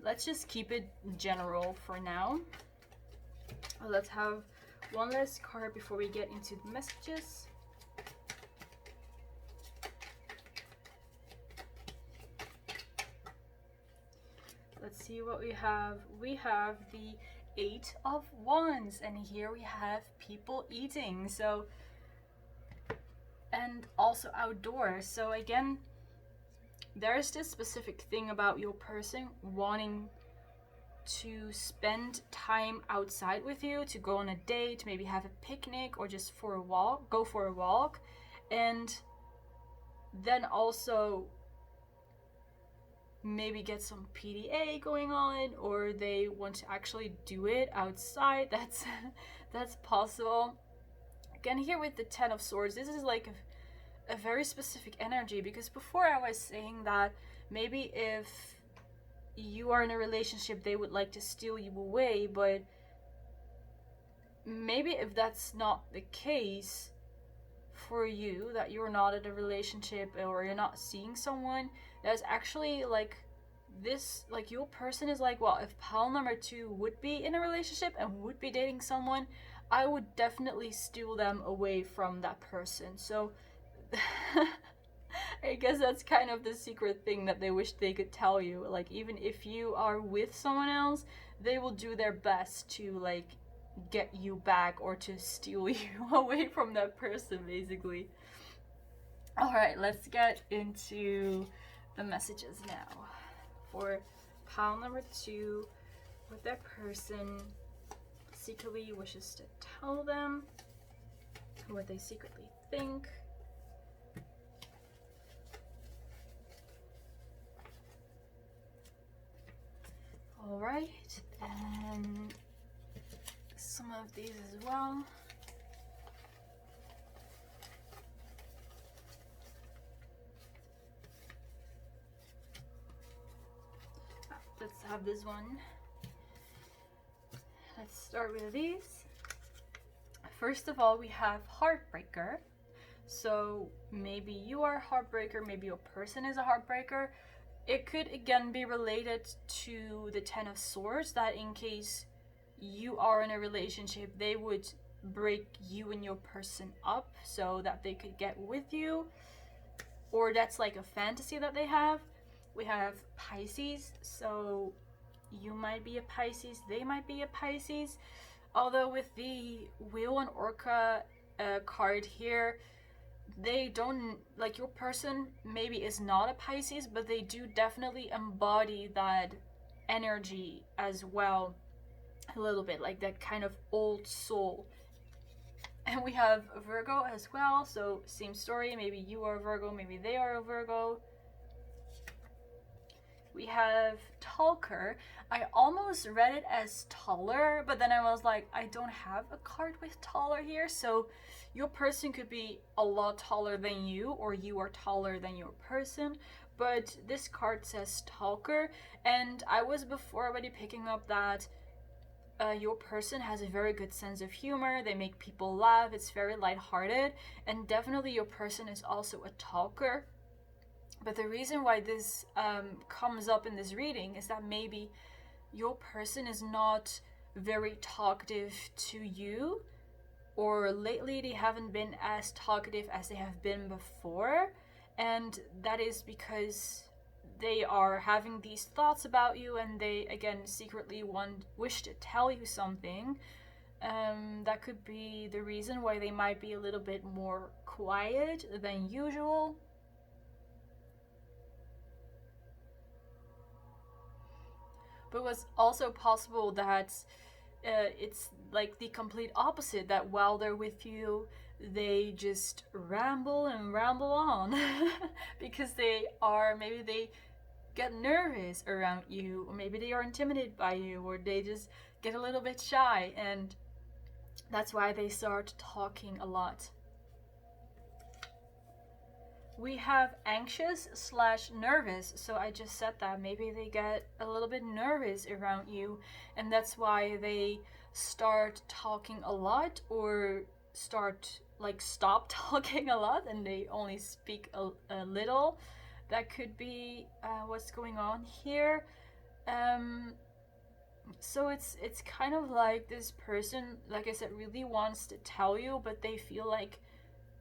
let's just keep it general for now. Let's have one last card before we get into the messages. see what we have. We have the 8 of Wands, and here we have people eating. So, and also outdoors. So again, there's this specific thing about your person wanting to spend time outside with you, to go on a date, maybe have a picnic, or just for a walk, go for a walk. And then also maybe get some PDA going on, or they want to actually do it outside. That's possible. Again, here with the 10 of Swords, this is like a very specific energy, because before I was saying that maybe if you are in a relationship, they would like to steal you away, but maybe if that's not the case for you, that you're not in a relationship or you're not seeing someone, that's actually like this, like your person is like, well, if pile number 2 would be in a relationship and would be dating someone, I would definitely steal them away from that person. So I guess that's kind of the secret thing that they wish they could tell you. Like, even if you are with someone else, they will do their best to like get you back or to steal you away from that person, basically. Alright, let's get into the messages now for pile number 2, what that person secretly wishes to tell them, what they secretly think. Alright, and some of these as well. Let's have this one. Let's start with these. First of all, we have Heartbreaker. So maybe you are a heartbreaker, maybe your person is a heartbreaker. It could again be related to the 10 of Swords, that in case you are in a relationship, they would break you and your person up so that they could get with you, or that's like a fantasy that they have. We have Pisces, so you might be a Pisces, they might be a Pisces. Although with the Wheel and Orca card here, they don't, like, your person maybe is not a Pisces, but they do definitely embody that energy as well, a little bit, like that kind of old soul. And we have Virgo as well, so same story, maybe you are a Virgo, maybe they are a Virgo. We have Talker. I almost read it as taller, but then I was like, I don't have a card with taller here, so your person could be a lot taller than you, or you are taller than your person, but this card says Talker, and I was before already picking up that your person has a very good sense of humor, they make people laugh, it's very lighthearted, and definitely your person is also a talker. But the reason why this comes up in this reading is that maybe your person is not very talkative to you, or lately they haven't been as talkative as they have been before, and that is because they are having these thoughts about you, and they again secretly wish to tell you something. That could be the reason why they might be a little bit more quiet than usual. But what's also possible that it's like the complete opposite, that while they're with you, they just ramble and ramble on because maybe they get nervous around you, or maybe they are intimidated by you, or they just get a little bit shy, and that's why they start talking a lot. We have anxious/nervous, so I just said that maybe they get a little bit nervous around you, and that's why they start talking a lot, or stop talking a lot and they only speak a little. That could be what's going on here. So it's kind of like this person, like I said, really wants to tell you, but they feel like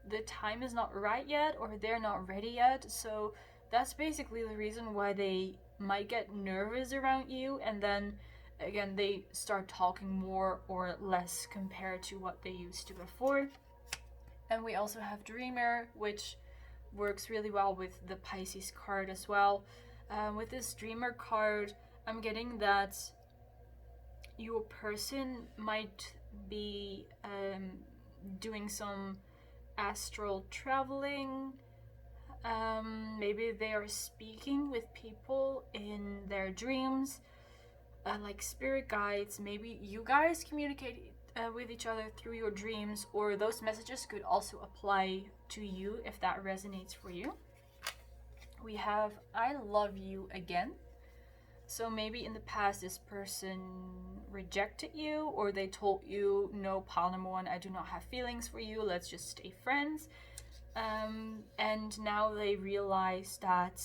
the time is not right yet, or they're not ready yet. So that's basically the reason why they might get nervous around you, and then again they start talking more or less compared to what they used to before. And we also have Dreamer, which works really well with the Pisces card as well. With this Dreamer card, I'm getting that your person might be doing some astral traveling. Maybe they are speaking with people in their dreams, like spirit guides. Maybe you guys communicate with each other through your dreams, or those messages could also apply to you if that resonates for you. We have I love you again. So maybe in the past this person rejected you, or they told you, no, pile number one, I do not have feelings for you, let's just stay friends. And now they realize that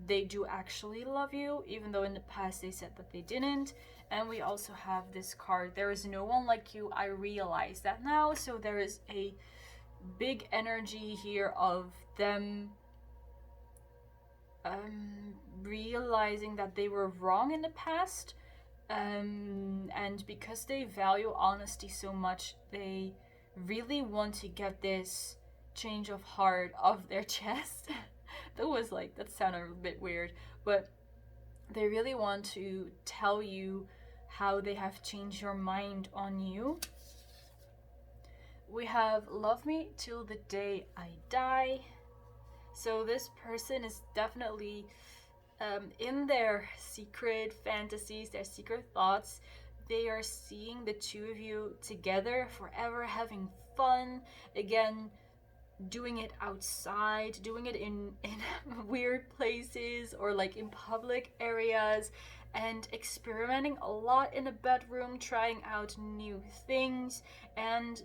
they do actually love you, even though in the past they said that they didn't. And we also have this card, there is no one like you, I realize that now. So there is a big energy here of them realizing that they were wrong in the past, and because they value honesty so much, they really want to get this change of heart off their chest. That sounded a bit weird, but they really want to tell you how they have changed your mind on you. We have love me till the day I die. So this person is definitely in their secret fantasies, their secret thoughts. They are seeing the two of you together forever, having fun. Again, doing it outside, doing it in weird places, or like in public areas, and experimenting a lot in the bedroom, trying out new things. And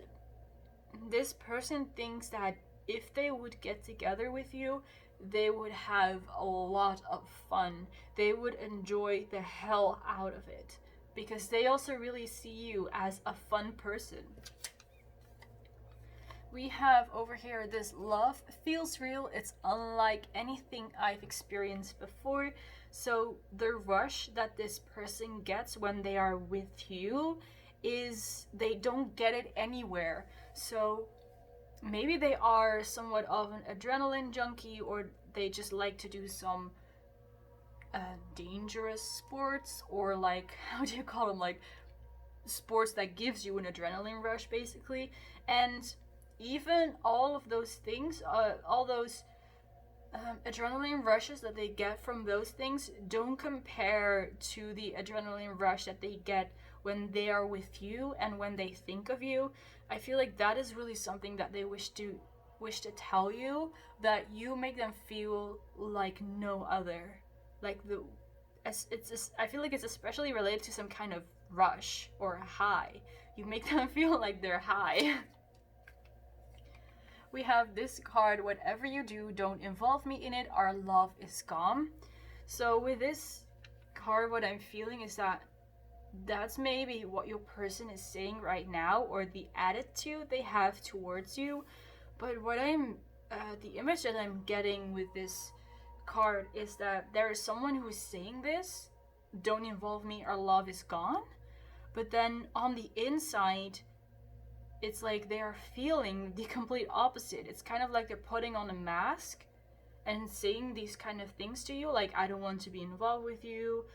this person thinks that if they would get together with you, they would have a lot of fun. They would enjoy the hell out of it, because they also really see you as a fun person. We have over here this love feels real. It's unlike anything I've experienced before. So the rush that this person gets when they are with you is they don't get it anywhere. So maybe they are somewhat of an adrenaline junkie, or they just like to do some dangerous sports, or like, how do you call them, like sports that gives you an adrenaline rush basically. And even all of those things, all those adrenaline rushes that they get from those things don't compare to the adrenaline rush that they get when they are with you and when they think of you. I feel like that is really something that they wish to tell you, that you make them feel like no other. Like I feel like it's especially related to some kind of rush or a high. You make them feel like they're high. We have this card, whatever you do, don't involve me in it, our love is gone. So with this card, what I'm feeling is that that's maybe what your person is saying right now, or the attitude they have towards you. But what the image that I'm getting with this card is that there is someone who is saying this, don't involve me, our love is gone. But then on the inside, it's like they are feeling the complete opposite. It's kind of like they're putting on a mask and saying these kind of things to you, like, I don't want to be involved with you,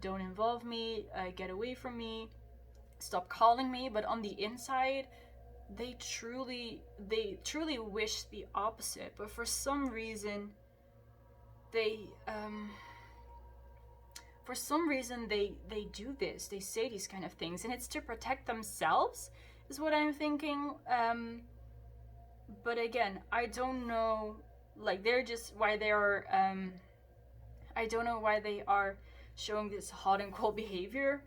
don't involve me, get away from me, stop calling me. But on the inside, they truly wish the opposite. But for some reason they do this, they say these kind of things, and it's to protect themselves, is what I'm thinking. But again, I don't know, like, they're just why they are I don't know why they are showing this hot and cold behavior,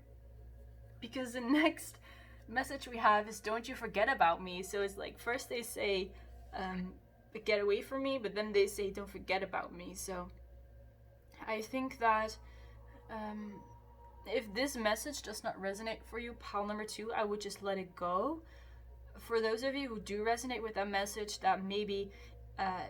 because the next message we have is don't you forget about me. So it's like, first they say get away from me, but then they say don't forget about me. So I think that if this message does not resonate for you, pile number 2, I would just let it go. For those of you who do resonate with that message, that maybe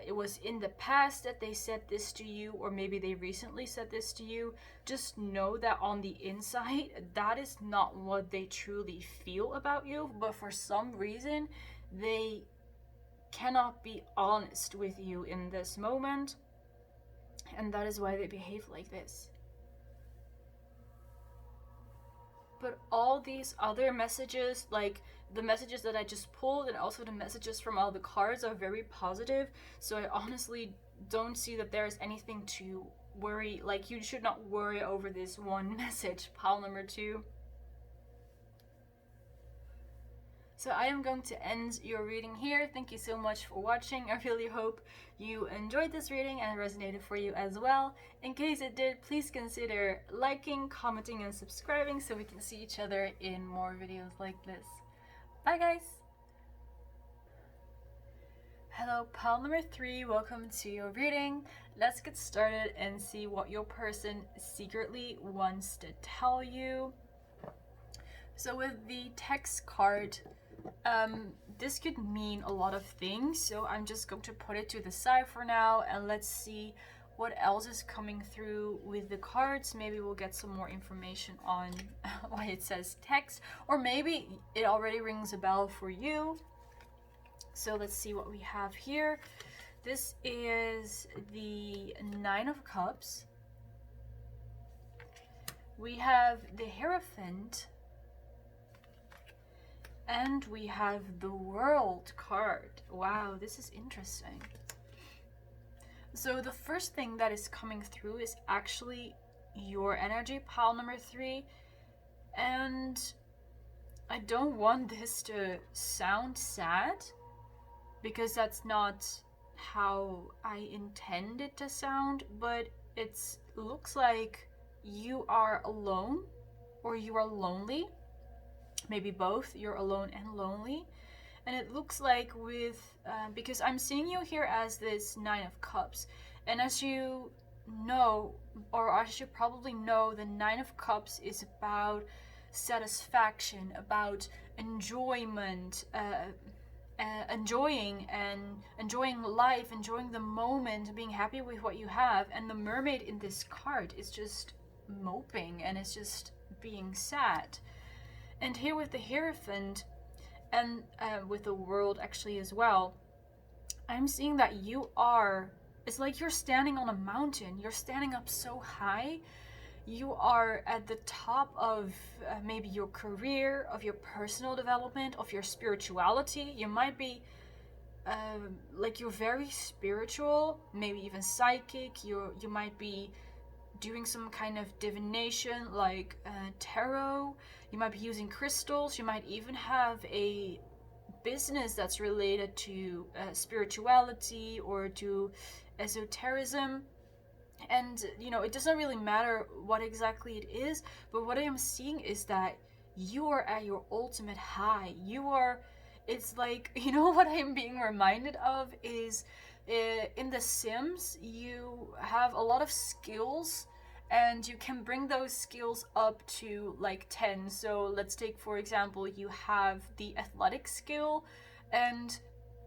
it was in the past that they said this to you, or maybe they recently said this to you, just know that on the inside, that is not what they truly feel about you. But for some reason, they cannot be honest with you in this moment, and that is why they behave like this. But all these other messages, like the messages that I just pulled and also the messages from all the cards, are very positive. So I honestly don't see that there's anything to worry. Like, you should not worry over this one message, pile number 2. So I am going to end your reading here. Thank you so much for watching. I really hope you enjoyed this reading and it resonated for you as well. In case it did, please consider liking, commenting, and subscribing so we can see each other in more videos like this. Bye guys! Hello, pile number 3, welcome to your reading. Let's get started and see what your person secretly wants to tell you. So with the text card, this could mean a lot of things, so I'm just going to put it to the side for now, and let's see what else is coming through with the cards. Maybe we'll get some more information on why it says text, or maybe it already rings a bell for you. So let's see what we have here. This is the 9 of Cups. We have the Hierophant. And we have the World card. Wow, this is interesting. So the first thing that is coming through is actually your energy, pile number 3. And I don't want this to sound sad, because that's not how I intend it to sound, but it looks like you are alone, or you are lonely. Maybe both, you're alone and lonely. And it looks like with, because I'm seeing you here as this 9 of Cups. And as you know, or as you probably know, the 9 of Cups is about satisfaction, about enjoyment, enjoying life, enjoying the moment, being happy with what you have. And the mermaid in this card is just moping, and it's just being sad. And here with the Hierophant, and with the World actually as well, I'm seeing that you are, it's like you're standing on a mountain. You're standing up so high. You are at the top of maybe your career, of your personal development, of your spirituality. You might be like, you're very spiritual, maybe even psychic. You might be doing some kind of divination, like tarot. You might be using crystals. You might even have a business that's related to spirituality or to esotericism. And you know, it doesn't really matter what exactly it is, but what I am seeing is that you are at your ultimate high. You are, it's like, you know, what I'm being reminded of is in The Sims, you have a lot of skills, and you can bring those skills up to like 10. So let's take, for example, you have the athletic skill, and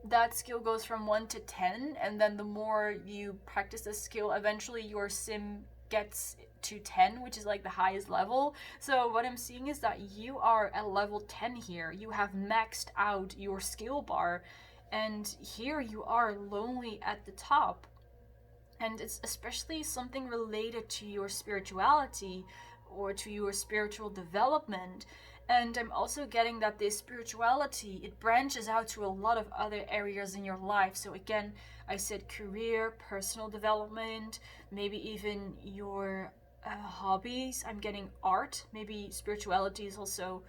that skill goes from 1 to 10, and then the more you practice the skill, eventually your sim gets to 10, which is like the highest level. So what I'm seeing is that you are at level 10 here. You have maxed out your skill bar, and here you are lonely at the top. And it's especially something related to your spirituality or to your spiritual development. And I'm also getting that this spirituality, it branches out to a lot of other areas in your life. So again, I said career, personal development, maybe even your hobbies. I'm getting art. Maybe spirituality is also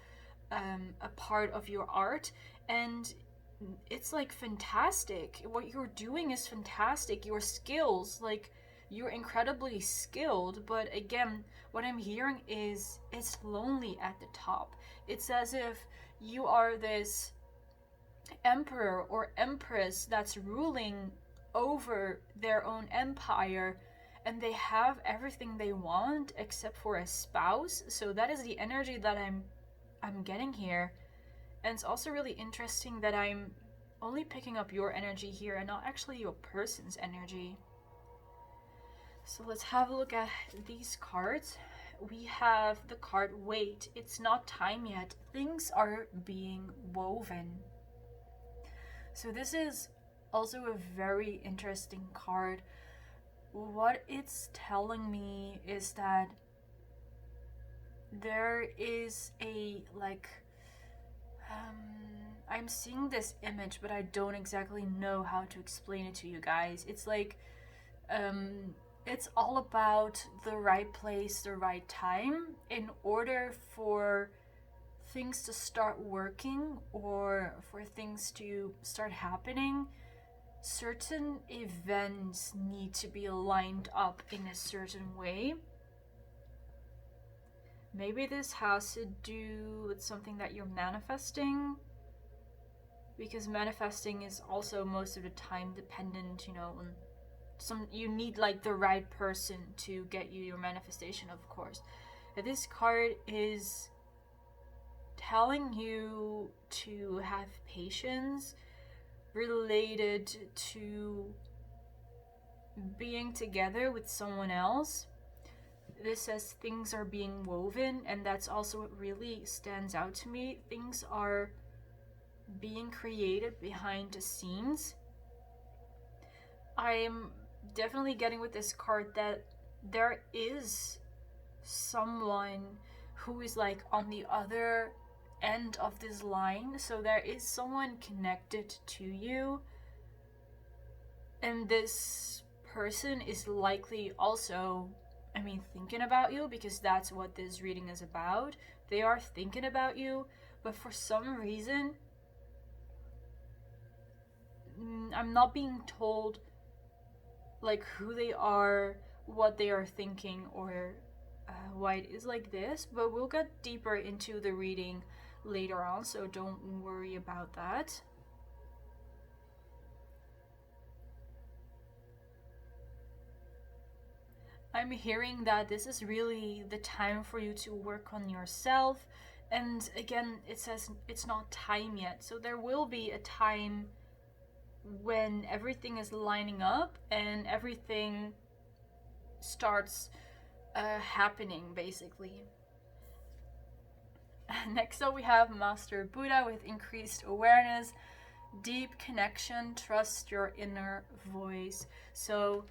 a part of your art. And it's like fantastic. What you're doing is fantastic. Your skills, like, you're incredibly skilled, but again, what I'm hearing is it's lonely at the top. It's as if you are this emperor or empress that's ruling over their own empire, and they have everything they want except for a spouse. So that is the energy that I'm getting here. And it's also really interesting that I'm only picking up your energy here and not actually your person's energy. So let's have a look at these cards. We have the card Wait. It's not time yet. Things are being woven. So this is also a very interesting card. What it's telling me is that there is a I'm seeing this image, but I don't exactly know how to explain it to you guys. It's like it's all about the right place, the right time in order for things to start working or for things to start happening. Certain events need to be lined up in a certain way. Maybe this has to do with something that you're manifesting, because manifesting is also most of the time dependent, on you need like the right person to get you your manifestation, of course. But this card is telling you to have patience related to being together with someone else. This says things are being woven, and that's also what really stands out to me. Things are being created behind the scenes. I'm definitely getting with this card that there is someone who is like on the other end of this line. So there is someone connected to you, and this person is likely also, thinking about you, because that's what this reading is about. They are thinking about you, but for some reason, I'm not being told like who they are, what they are thinking, or why it is like this, but we'll get deeper into the reading later on, so don't worry about that. I'm hearing that this is really the time for you to work on yourself, and again, it says it's not time yet, so there will be a time when everything is lining up and everything starts happening, basically. Next up we have Master Buddha with increased awareness, deep connection, trust your inner voice. So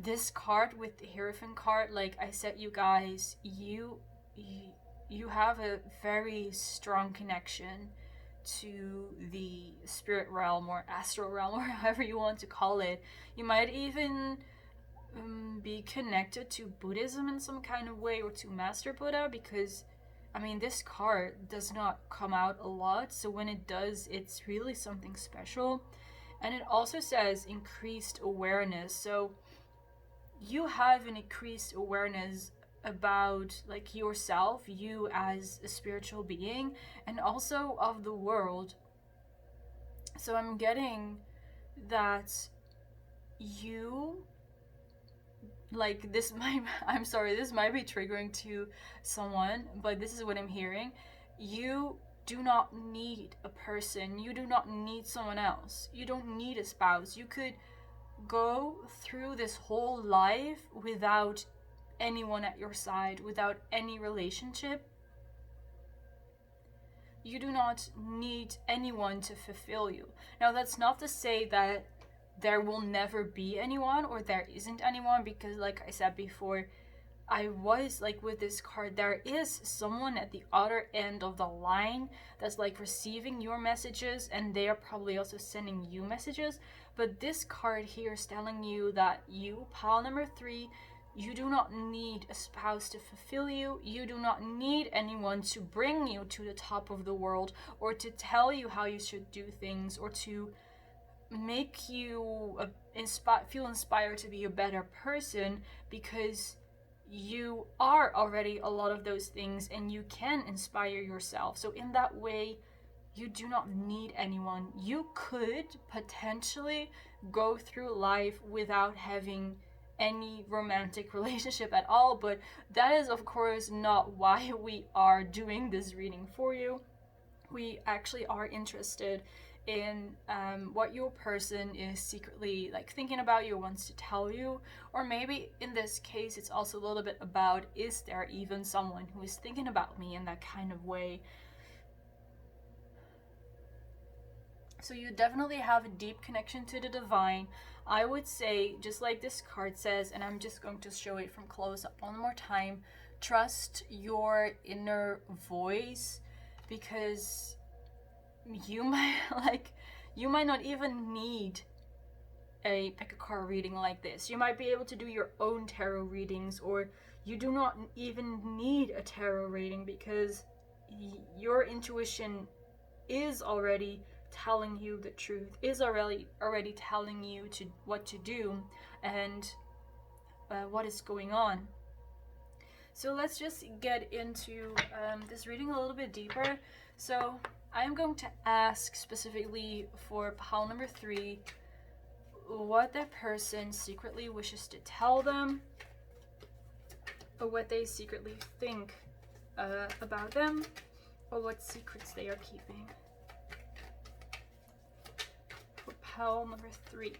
this card with the Hierophant card, like I said, you guys, you have a very strong connection to the spirit realm or astral realm, or however you want to call it. You might even be connected to Buddhism in some kind of way, or to Master Buddha, because this card does not come out a lot, so when it does, it's really something special. And it also says increased awareness, so you have an increased awareness about like yourself, you as a spiritual being, and also of the world. So I'm getting that you, like, this might I'm sorry, this might be triggering to someone, but this is what I'm hearing. You do not need a person, you do not need someone else, you don't need a spouse. You could go through this whole life without anyone at your side, without any relationship. You do not need anyone to fulfill you. Now, that's not to say that there will never be anyone or there isn't anyone, because like I said before, I was like, with this card, there is someone at the other end of the line that's like receiving your messages, and they are probably also sending you messages. But this card here is telling you that you, pile number 3, you do not need a spouse to fulfill you. You do not need anyone to bring you to the top of the world, or to tell you how you should do things, or to make you feel inspired to be a better person, because you are already a lot of those things and you can inspire yourself. So in that way, you do not need anyone. You could potentially go through life without having any romantic relationship at all, but that is of course not why we are doing this reading for you. We actually are interested in what your person is secretly like thinking about you, wants to tell you. Or maybe in this case it's also a little bit about, is there even someone who is thinking about me in that kind of way? So you definitely have a deep connection to the divine. I would say, just like this card says, and I'm just going to show it from close up one more time, trust your inner voice, because you might you might not even need a pick a card reading like this. You might be able to do your own tarot readings, or you do not even need a tarot reading, because your intuition is already telling you the truth, is already telling you to what to do and what is going on. So let's just get into this reading a little bit deeper. So I'm going to ask specifically for pile number 3 what that person secretly wishes to tell them, or what they secretly think about them, or what secrets they are keeping. For pile number 3.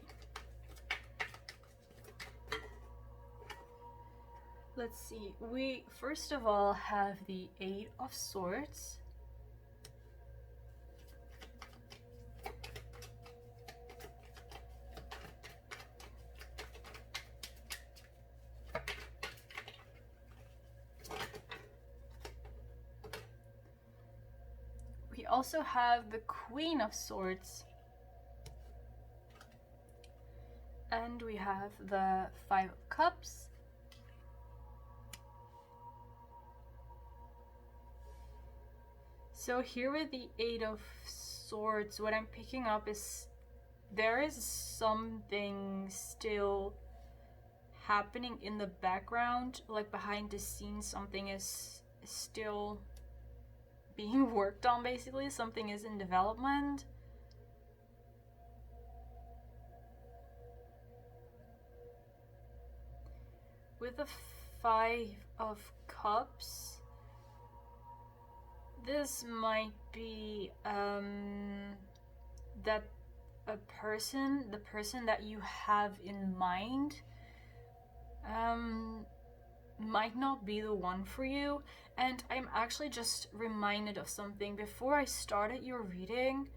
Let's see. We first of all have the 8 of Swords. We also have the Queen of Swords. And we have the 5 of Cups. So here with the 8 of Swords, what I'm picking up is there is something still happening in the background, like behind the scenes. Something is still being worked on, basically. Something is in development. With the 5 of Cups, this might be that the person that you have in mind might not be the one for you. And I'm actually just reminded of something. Before I started your reading,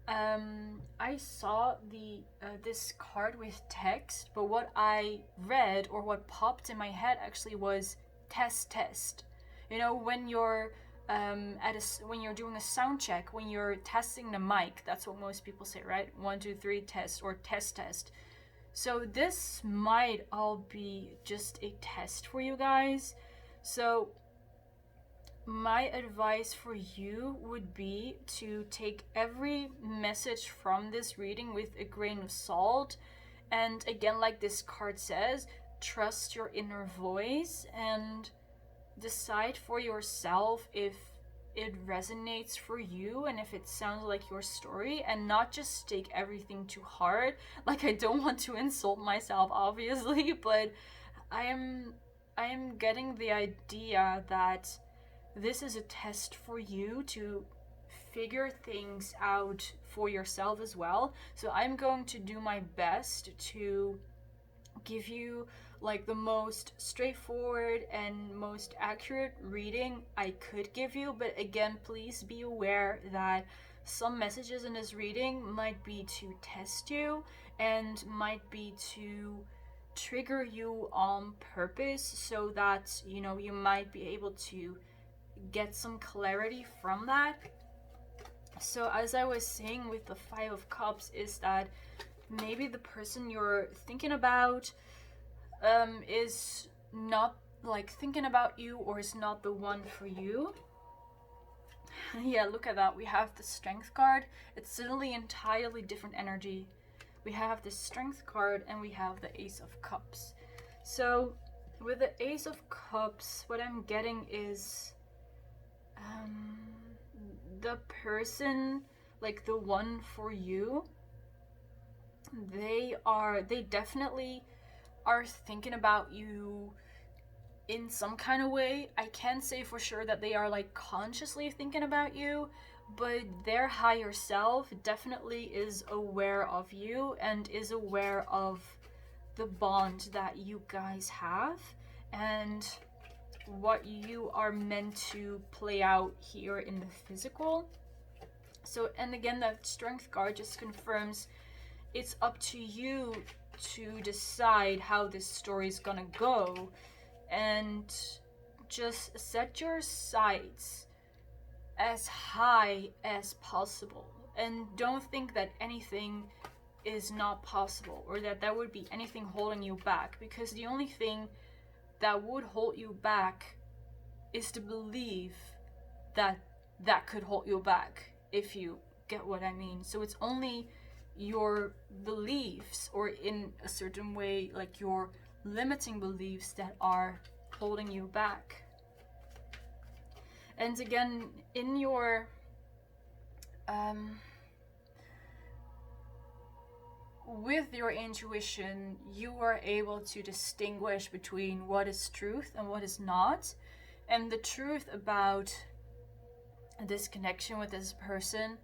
I saw this card with text, but what I read, or what popped in my head actually, was test. You know, when you're when you're doing a sound check, when you're testing the mic, that's what most people say, right? 1, 2, 3, test, or test. So this might all be just a test for you guys. So my advice for you would be to take every message from this reading with a grain of salt. And again, like this card says, trust your inner voice and decide for yourself if it resonates for you and if it sounds like your story, and not just take everything too hard. Like, I don't want to insult myself, obviously, but I am getting the idea that this is a test for you to figure things out for yourself as well. So I'm going to do my best to give you like the most straightforward and most accurate reading I could give you. But again, please be aware that some messages in this reading might be to test you and might be to trigger you on purpose, so that, you know, you might be able to get some clarity from that. So as I was saying with the 5 of Cups, is that maybe the person you're thinking about is not like thinking about you, or is not the one for you. Yeah, look at that. We have the Strength card. It's suddenly entirely different energy. We have the Strength card and we have the Ace of Cups. So with the Ace of Cups, what I'm getting is the person, like the one for you, they definitely are thinking about you in some kind of way. I can't say for sure that they are like consciously thinking about you, but their higher self definitely is aware of you and is aware of the bond that you guys have and what you are meant to play out here in the physical. So, and again, that strength card just confirms it's up to you to decide how this story is gonna go, and just set your sights as high as possible, and don't think that anything is not possible or that there would be anything holding you back, because the only thing that would hold you back is to believe that that could hold you back, if you get what I mean. So it's only your beliefs, or in a certain way like your limiting beliefs, that are holding you back. And again, in your with your intuition, you are able to distinguish between what is truth and what is not. And the truth about this connection with this person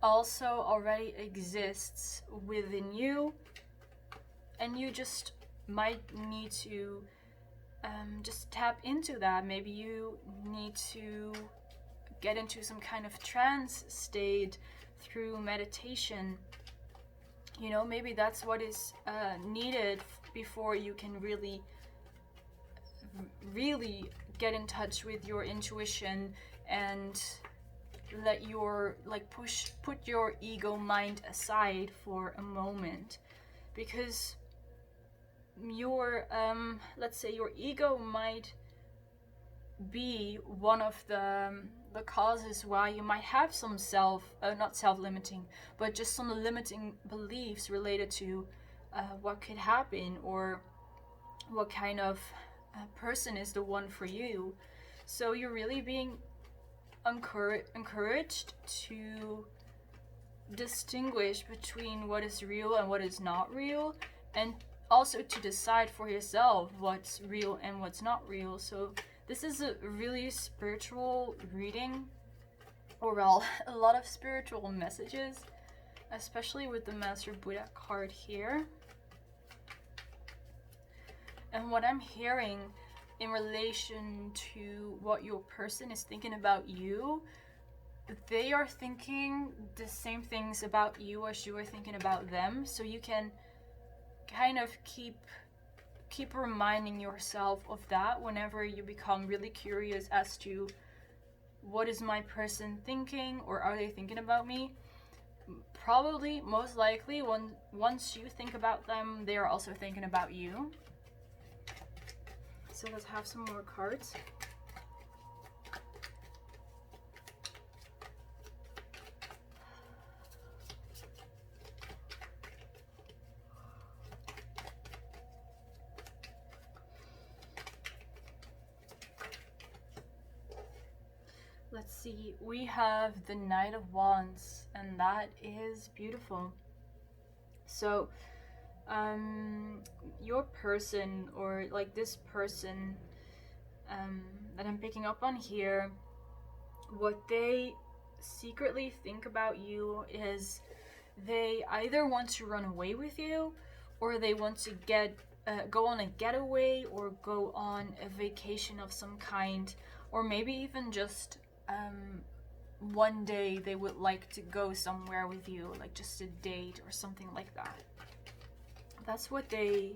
also already exists within you, and you just might need to just tap into that. Maybe you need to get into some kind of trance state through meditation. You know, maybe that's what is needed before you can really get in touch with your intuition and let your put your ego mind aside for a moment, because your let's say your ego might be one of the causes why you might have some not self-limiting, but just some limiting beliefs related to what could happen, or what kind of person is the one for you. So you're really being encouraged to distinguish between what is real and what is not real, and also to decide for yourself what's real and what's not real. So this is a really spiritual reading, or well, a lot of spiritual messages, especially with the Master Buddha card here. And what I'm hearing in relation to what your person is thinking about you, they are thinking the same things about you as you are thinking about them. So you can kind of keep reminding yourself of that whenever you become really curious as to what is my person thinking, or are they thinking about me. Probably, most likely, once you think about them, they are also thinking about you. So let's have some more cards. Let's see, we have the Knight of Wands, and that is beautiful. So your person, or like this person that I'm picking up on here, what they secretly think about you is they either want to run away with you, or they want to go on a getaway, or go on a vacation of some kind, or maybe even just one day they would like to go somewhere with you, like just a date or something like that. That's what they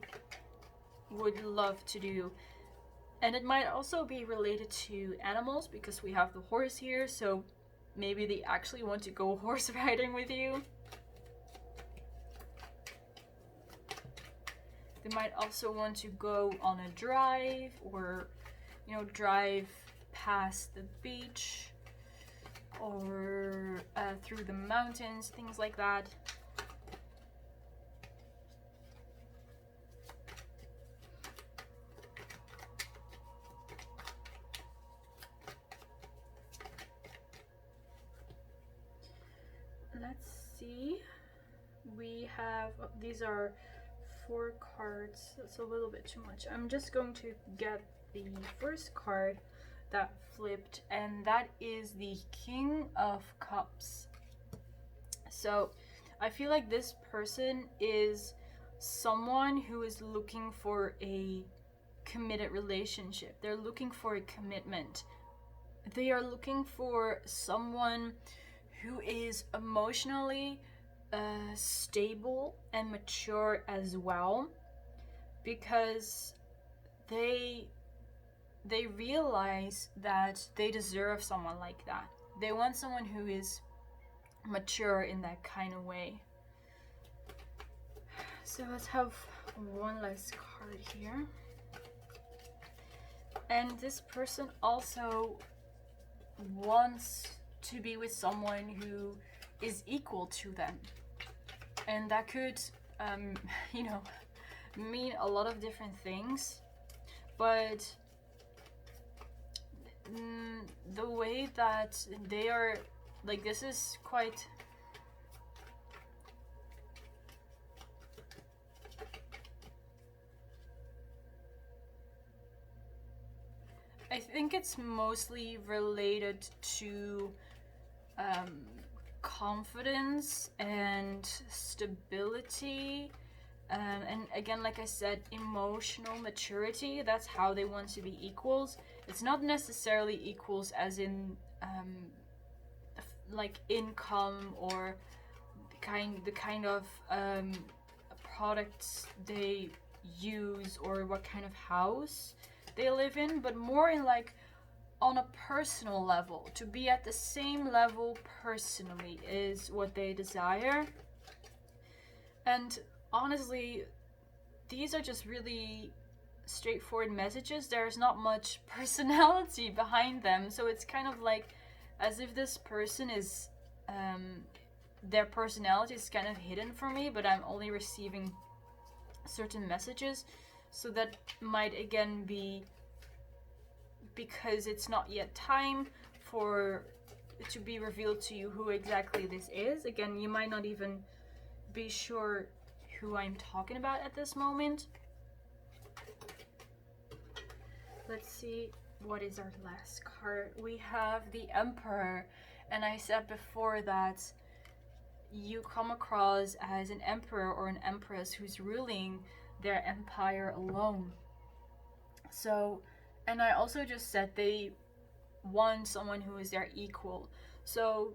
would love to do. And it might also be related to animals, because we have the horse here, so maybe they actually want to go horse riding with you. They might also want to go on a drive, or, you know, drive past the beach, or through the mountains, things like that. Let's see. We have, these are 4 cards. That's a little bit too much. I'm just going to get the first card. that flipped, and that is the King of Cups. So I feel like this person is someone who is looking for a committed relationship. They're looking for a commitment. They are looking for someone who is emotionally stable and mature as well, because they realize that they deserve someone like that. They want someone who is mature in that kind of way. So let's have one last card here. And this person also wants to be with someone who is equal to them. And that could, mean a lot of different things. But the way that they are, like, this is quite... I think it's mostly related to confidence and stability, and again, like I said, emotional maturity. That's how they want to be equals. It's not necessarily equals as in like income or the kind of products they use or what kind of house they live in, but more in like on a personal level. To be at the same level personally is what they desire. And honestly, these are just really straightforward messages. There's not much personality behind them, so it's kind of like as if this person is their personality is kind of hidden for me, but I'm only receiving certain messages. So that might again be because it's not yet time for it to be revealed to you who exactly this is. Again, you might not even be sure who I'm talking about at this moment. Let's see, what is our last card? We have the Emperor, and I said before that you come across as an emperor or an empress who's ruling their empire alone. So, and I also just said they want someone who is their equal. So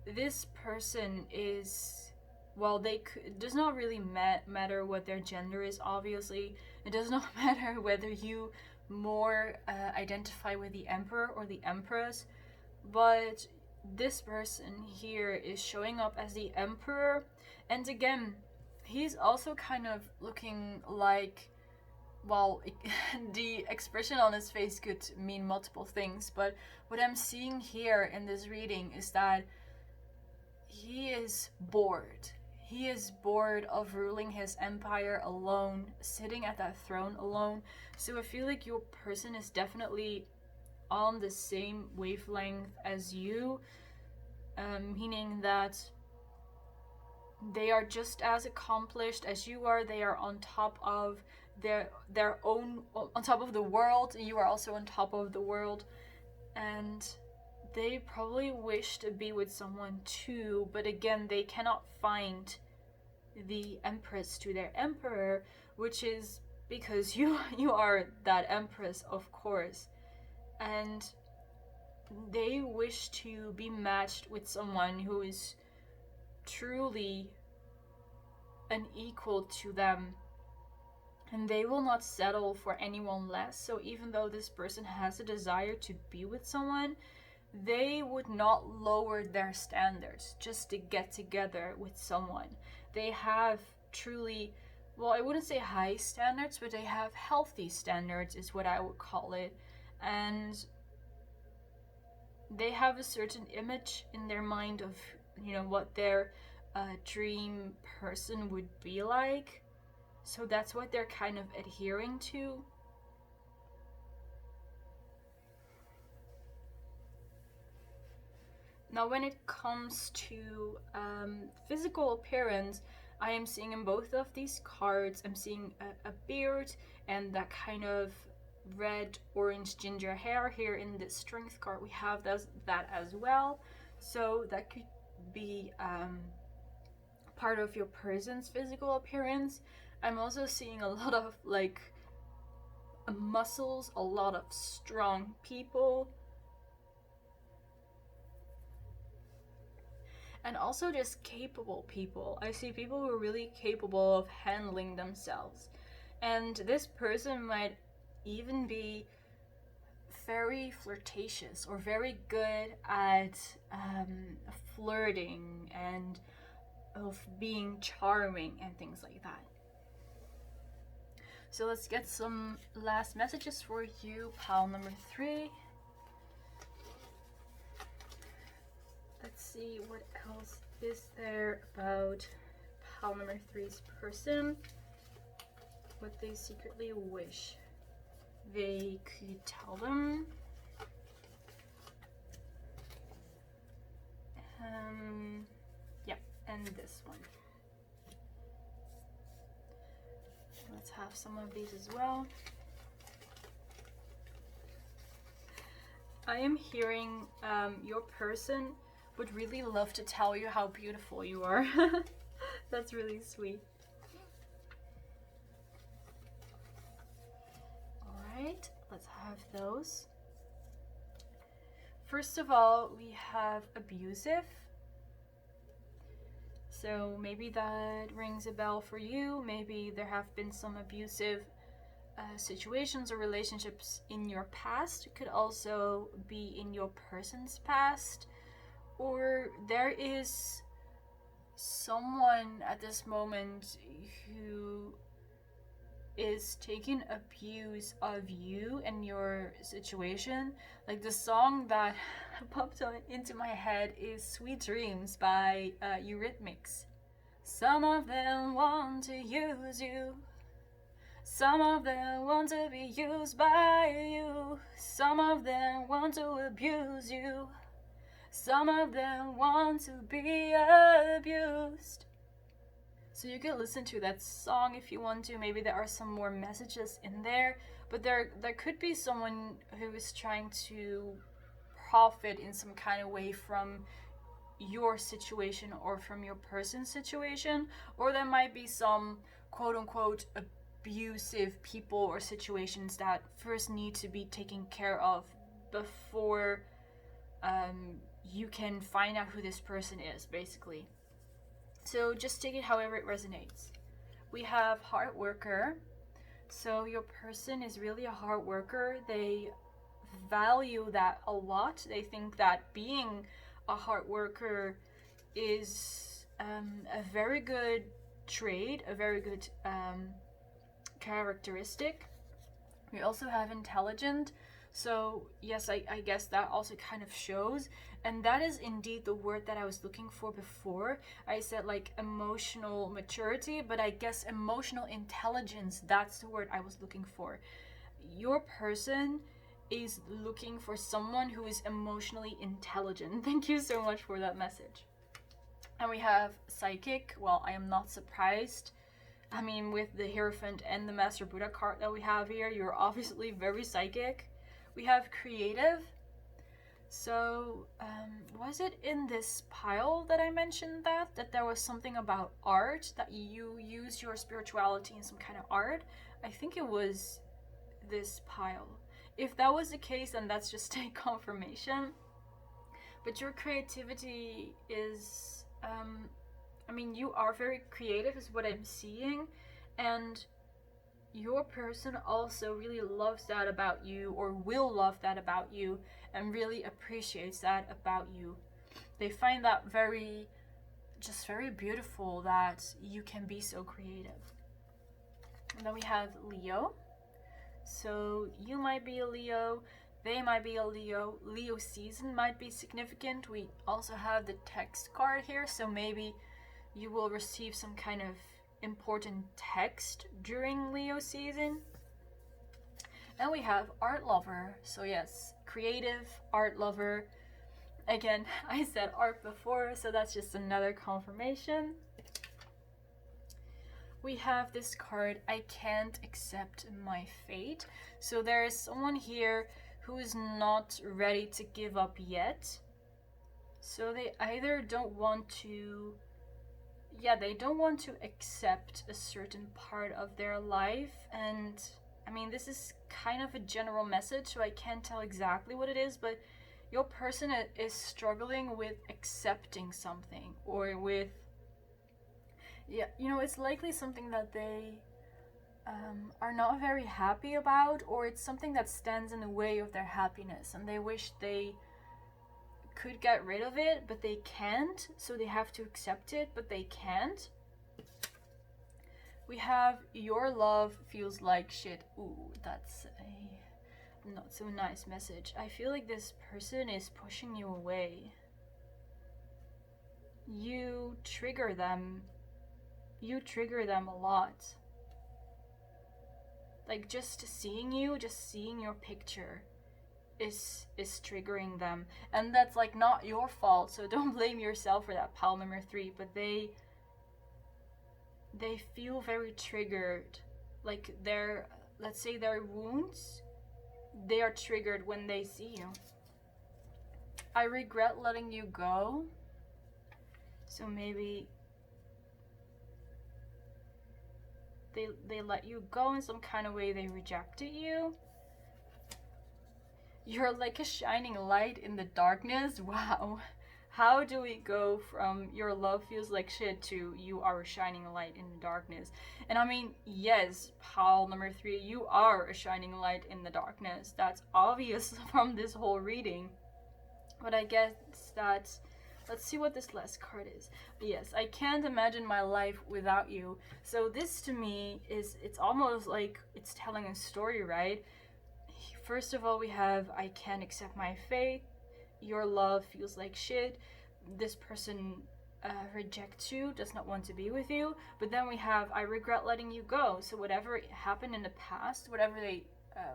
this person is, well, it does not really matter what their gender is, obviously. It does not matter whether you more identify with the emperor or the empress, but this person here is showing up as the emperor. And again, he's also kind of looking like, well, the expression on his face could mean multiple things, but what I'm seeing here in this reading is that he is bored. He is bored of ruling his empire alone, sitting at that throne alone. So I feel like your person is definitely on the same wavelength as you, meaning that they are just as accomplished as you are. They are on top of their own, on top of the world. You are also on top of the world, and they probably wish to be with someone too, but again, they cannot find the empress to their emperor, which is because you are that empress, of course. And they wish to be matched with someone who is truly an equal to them, and they will not settle for anyone less. So even though this person has a desire to be with someone, they would not lower their standards just to get together with someone. They have truly, well, I wouldn't say high standards, but they have healthy standards is what I would call it. And they have a certain image in their mind of, what their dream person would be like. So that's what they're kind of adhering to. Now, when it comes to physical appearance, I am seeing in both of these cards, I'm seeing a beard and that kind of red, orange, ginger hair. Here in the strength card we have that as well. So that could be part of your person's physical appearance. I'm also seeing a lot of like muscles, a lot of strong people, and also just capable people. I see people who are really capable of handling themselves, and this person might even be very flirtatious or very good at flirting and of being charming and things like that. So let's get some last messages for you, pile number 3. Let's see what else is there about pile number 3's person, what they secretly wish they could tell them. Yeah, and this one. Let's have some of these as well. I am hearing your person would really love to tell you how beautiful you are. That's really sweet. Alright, let's have those. First of all, we have abusive. So maybe that rings a bell for you. Maybe there have been some abusive situations or relationships in your past. It could also be in your person's past. Or there is someone at this moment who is taking abuse of you and your situation. Like the song that popped into my head is Sweet Dreams by Eurythmics. Some of them want to use you. Some of them want to be used by you. Some of them want to abuse you. Some of them want to be abused. So you can listen to that song if you want to. Maybe there are some more messages in there, but there could be someone who is trying to profit in some kind of way from your situation or from your person's situation, or there might be some quote-unquote abusive people or situations that first need to be taken care of before you can find out who this person is, basically. So just take it however it resonates. We have hard worker. So your person is really a hard worker. They value that a lot. They think that being a hard worker is a very good trait, a very good characteristic. We also have intelligent. So yes, I guess that also kind of shows, and that is indeed the word that I was looking for before. I said like emotional maturity, but I guess emotional intelligence, that's the word I was looking for. Your person is looking for someone who is emotionally intelligent. Thank you so much for that message. And we have psychic. Well, I am not surprised. I mean, with the Hierophant and the Master Buddha card that we have here, you're obviously very psychic. We have creative. So, was it in this pile that I mentioned that there was something about art, that you use your spirituality in some kind of art? I think it was this pile. If that was the case, then that's just a confirmation. But your creativity is, I mean, you are very creative is what I'm seeing, and your person also really loves that about you, or will love that about you, and really appreciates that about you. They find that very beautiful that you can be so creative. And then we have Leo. So you might be a Leo, they might be a Leo. Leo season might be significant. We also have the text card here, so maybe you will receive some kind of important text during Leo season. And we have art lover. So yes, creative, art lover. Again, I said art before, so that's just another confirmation. we have this card, I can't accept my fate. So there is someone here who is not ready to give up yet. So they either don't want to, they don't want to accept a certain part of their life. And I mean, this is kind of a general message, so I can't tell exactly what it is, but your person is struggling with accepting something, or with, it's likely something that they are not very happy about, or it's something that stands in the way of their happiness and they wish they could get rid of it, but they can't, so they have to accept it, but they can't. We have your love feels like shit. Ooh, that's a not so nice message. I feel like this person is pushing you away. You trigger them. You trigger them a lot. Like, just seeing your picture is triggering them. And that's like not your fault, so don't blame yourself for that, pile number 3. But they feel very triggered. Like let's say their wounds, they are triggered when they see you. I regret letting you go. So maybe they let you go in some kind of way, they rejected you. You're like a shining light in the darkness. Wow. How do we go from your love feels like shit to you are a shining light in the darkness? And I mean, yes, pile number 3, you are a shining light in the darkness. That's obvious from this whole reading. But I guess that's... Let's see what this last card is. Yes, I can't imagine my life without you. So this to me is, it's almost like it's telling a story, right? First of all, we have I can't accept my fate. Your love feels like shit. This person rejects you, does not want to be with you. But then we have I regret letting you go. So whatever happened in the past, whatever they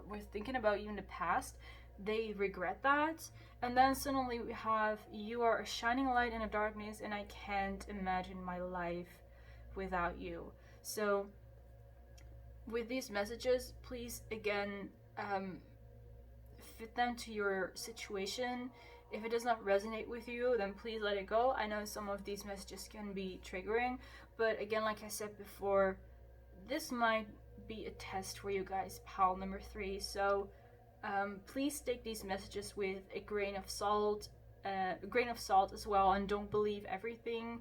were thinking about you in the past, they regret that. And then suddenly we have you are a shining light in the darkness and I can't imagine my life without you. So with these messages, please again fit them to your situation. If it does not resonate with you, then please let it go. I know some of these messages can be triggering, but again, like I said before, this might be a test for you guys, pile number 3. So please take these messages with a grain of salt as well, and don't believe everything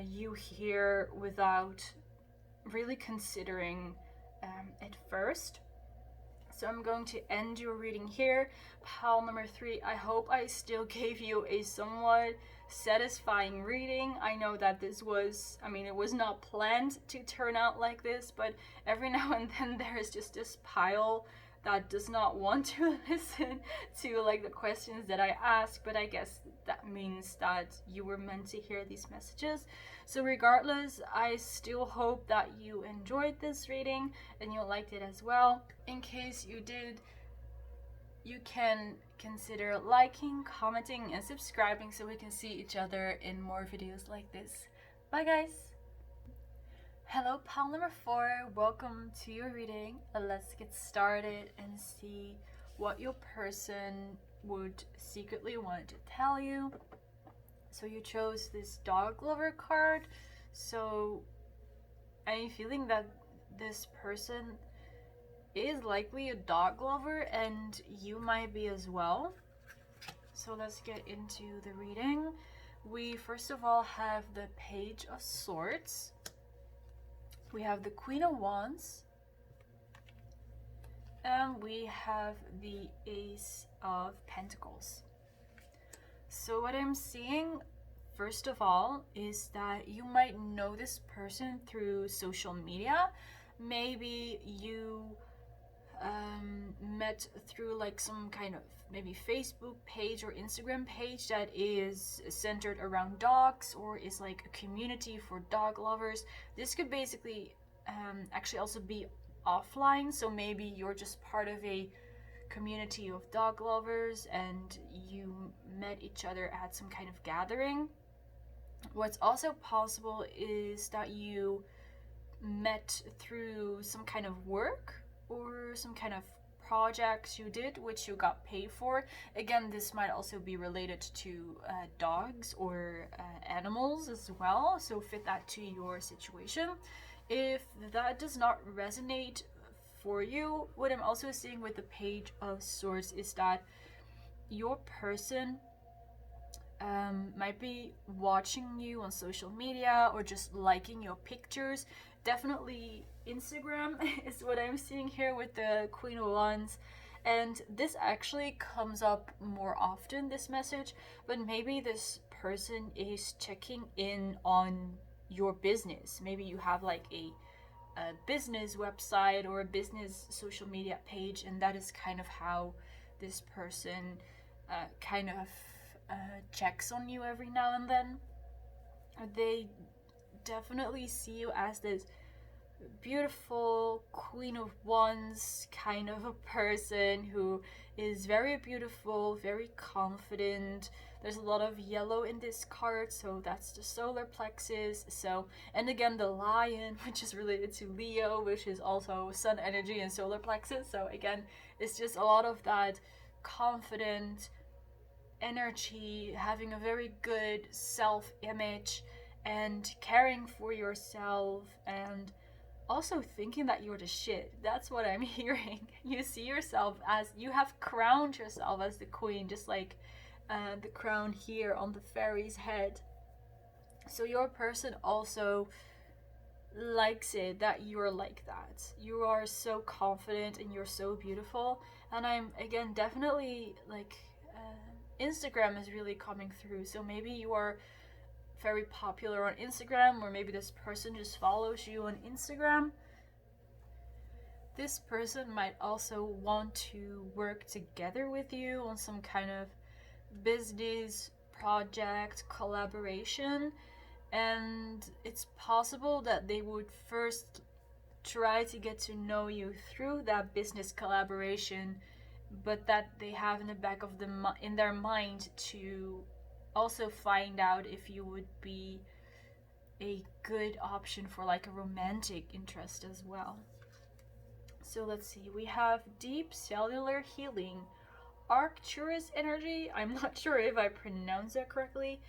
you hear without really considering it first. So I'm going to end your reading here, pile number 3. I hope I still gave you a somewhat satisfying reading. I know that this was, it was not planned to turn out like this, but every now and then there is just this pile that does not want to listen to like the questions that I ask, but I guess that means that you were meant to hear these messages. So regardless, I still hope that you enjoyed this reading and you liked it as well. In case you did, you can consider liking, commenting, and subscribing so we can see each other in more videos like this. Bye guys! Hello, pile number 4. Welcome to your reading. Let's get started and see what your person would secretly want to tell you. So you chose this dog lover card. So I'm feeling that this person is likely a dog lover and you might be as well. So let's get into the reading. We first of all have the Page of Swords. We have the Queen of Wands. And we have the Ace of Pentacles. So what I'm seeing, first of all, is that you might know this person through social media. Maybe you met through like some kind of maybe Facebook page or Instagram page that is centered around dogs, or is like a community for dog lovers. This could basically actually also be offline, so maybe you're just part of a community of dog lovers and you met each other at some kind of gathering. What's also possible is that you met through some kind of work or some kind of projects you did which you got paid for. Again, this might also be related to dogs or animals as well, so fit that to your situation. If that does not resonate for you, what I'm also seeing with the Page of Swords is that your person might be watching you on social media or just liking your pictures. Definitely Instagram is what I'm seeing here with the Queen of Wands. And this actually comes up more often, this message, but maybe this person is checking in on your business. Maybe you have like a business website or a business social media page, and that is kind of how this person kind of checks on you every now and then. They definitely see you as this beautiful Queen of Wands kind of a person who is very beautiful, very confident. There's a lot of yellow in this card, so that's the solar plexus. So, and again, the lion, which is related to Leo, which is also sun energy and solar plexus. So again, it's just a lot of that confident energy, having a very good self-image and caring for yourself, and also thinking that you're the shit. That's what I'm hearing. You see yourself as, you have crowned yourself as the queen, just like the crown here on the fairy's head. So your person also likes it that you're like that. You are so confident and you're so beautiful. And I'm, again, definitely like Instagram is really coming through. So maybe you are very popular on Instagram, or maybe this person just follows you on Instagram. This person might also want to work together with you on some kind of business project collaboration, and it's possible that they would first try to get to know you through that business collaboration, but that they have in the back of in their mind to also find out if you would be a good option for like a romantic interest as well. So let's see, we have deep cellular healing, Arcturus energy, I'm not sure if I pronounced that correctly,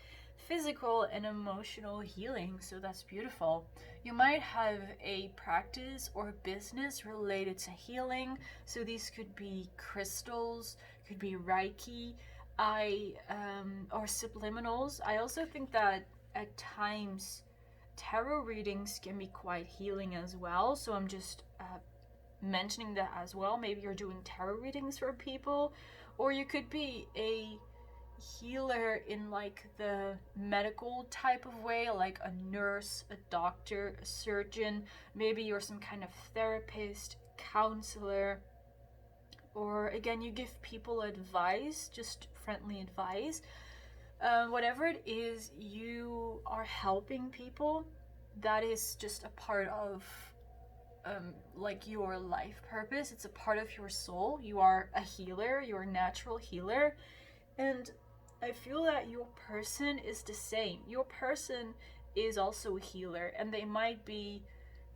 physical and emotional healing, so that's beautiful. You might have a practice or business related to healing, so these could be crystals, could be Reiki, or subliminals. I also think that at times tarot readings can be quite healing as well, so I'm just mentioning that as well. Maybe you're doing tarot readings for people, or you could be a healer in like the medical type of way, like a nurse, a doctor, a surgeon. Maybe you're some kind of therapist, counselor, or again, you give people advice, just friendly advice. Whatever it is, you are helping people. That is just a part of like your life purpose. It's a part of your soul. You are a healer, you're a natural healer. And I feel that your person is the same. Your person is also a healer, and they might be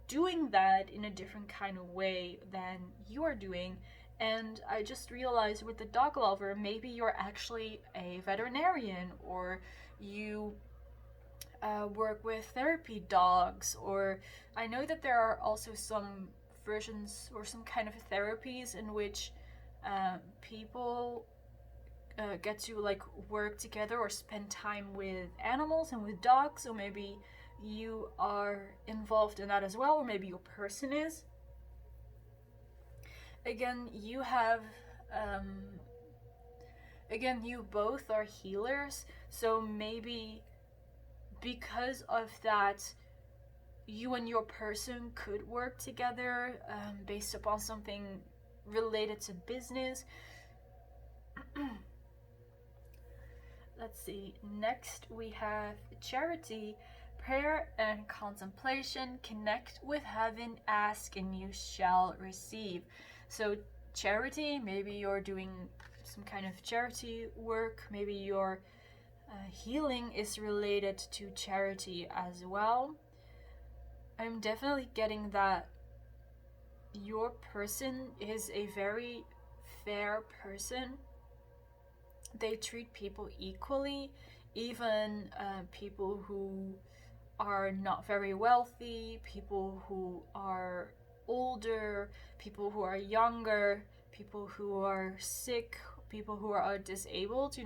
doing that in a different kind of way than you are doing. And I just realized with the dog lover, maybe you're actually a veterinarian, or you work with therapy dogs, or I know that there are also some versions or some kind of therapies in which people get to like work together or spend time with animals and with dogs. So maybe you are involved in that as well, or maybe your person is. Again, you have again, you both are healers, so maybe because of that, you and your person could work together based upon something related to business. Let's see, next we have charity, prayer and contemplation. Connect with heaven, ask and you shall receive. So charity, maybe you're doing some kind of charity work, maybe your healing is related to charity as well. I'm definitely getting that your person is a very fair person. They treat people equally, even people who are not very wealthy, people who are older, people who are younger, people who are sick, people who are disabled.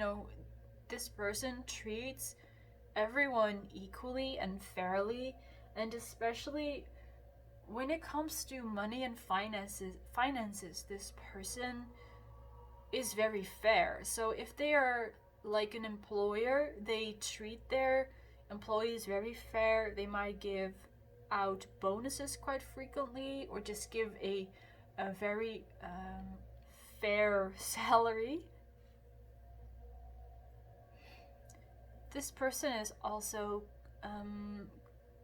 This person treats everyone equally and fairly, and especially when it comes to money and finances, this person is very fair. So if they are like an employer, they treat their employees very fair. They might give out bonuses quite frequently, or just give a very fair salary. This person is also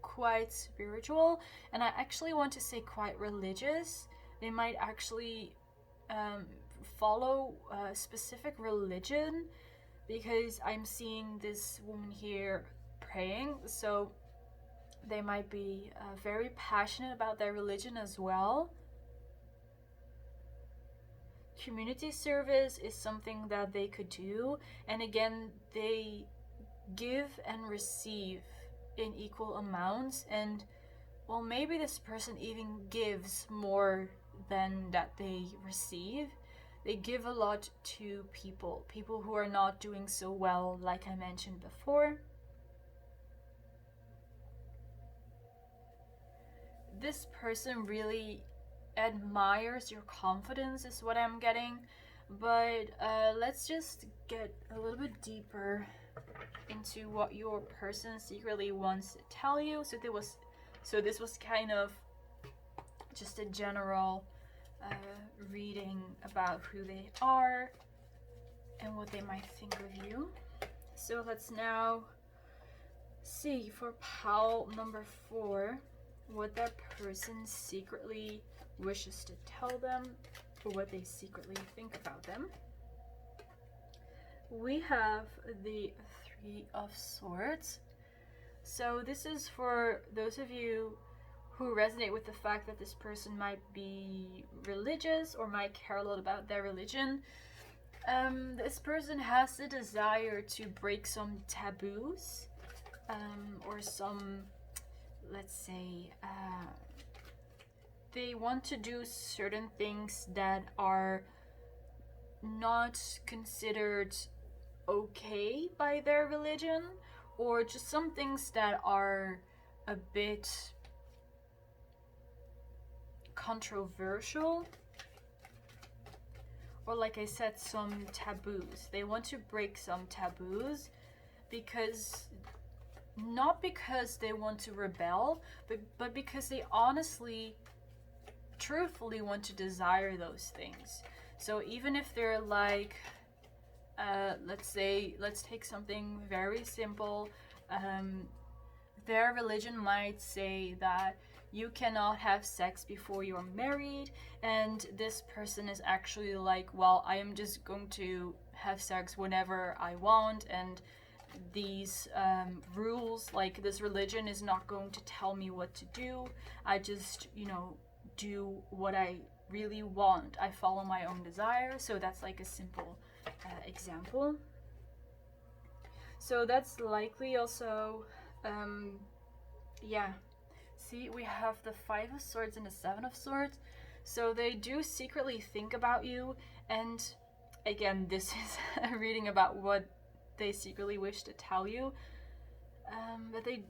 quite spiritual, and I actually want to say quite religious. They might actually follow a specific religion, because I'm seeing this woman here praying, so they might be very passionate about their religion as well. Community service is something that they could do, and again, they give and receive in equal amounts, and well, maybe this person even gives more than that they receive. They give a lot to people who are not doing so well, like I mentioned before. This person really admires your confidence, is what I'm getting. But let's just get a little bit deeper into what your person secretly wants to tell you. So this was kind of just a general reading about who they are and what they might think of you. So let's now see for pile number 4 what that person secretly wishes to tell them, or what they secretly think about them. We have the 3 of Swords. So this is for those of you who resonate with the fact that this person might be religious or might care a lot about their religion. This person has the desire to break some taboos, or some, let's say, they want to do certain things that are not considered okay by their religion, or just some things that are a bit controversial, or like I said, some taboos. They want to break some taboos because, not because they want to rebel, but because they honestly, truthfully want to desire those things. So even if they're like, let's take something very simple. Their religion might say that you cannot have sex before you're married, and this person is actually like, well, I am just going to have sex whenever I want, and these rules, like this religion is not going to tell me what to do. I just, do what I really want. I follow my own desire. So that's like a simple example. So that's likely also, see, we have the 5 of Swords and the 7 of Swords. So they do secretly think about you, and again, this is a reading about what they secretly wish to tell you, but they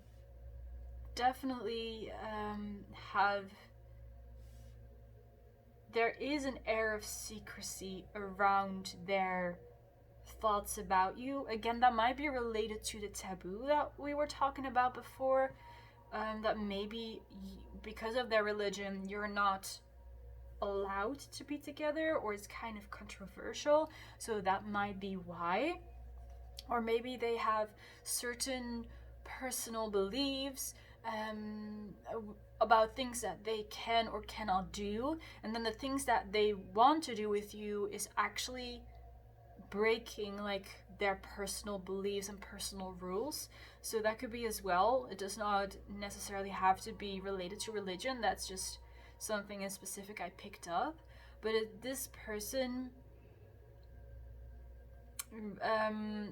definitely there is an air of secrecy around their thoughts about you. Again, that might be related to the taboo that we were talking about before, that maybe because of their religion you're not allowed to be together, or it's kind of controversial, so that might be why. Or maybe they have certain personal beliefs about things that they can or cannot do, and then the things that they want to do with you is actually breaking their personal beliefs and personal rules. So that could be as well. It does not necessarily have to be related to religion. That's just something in specific I picked up. But this person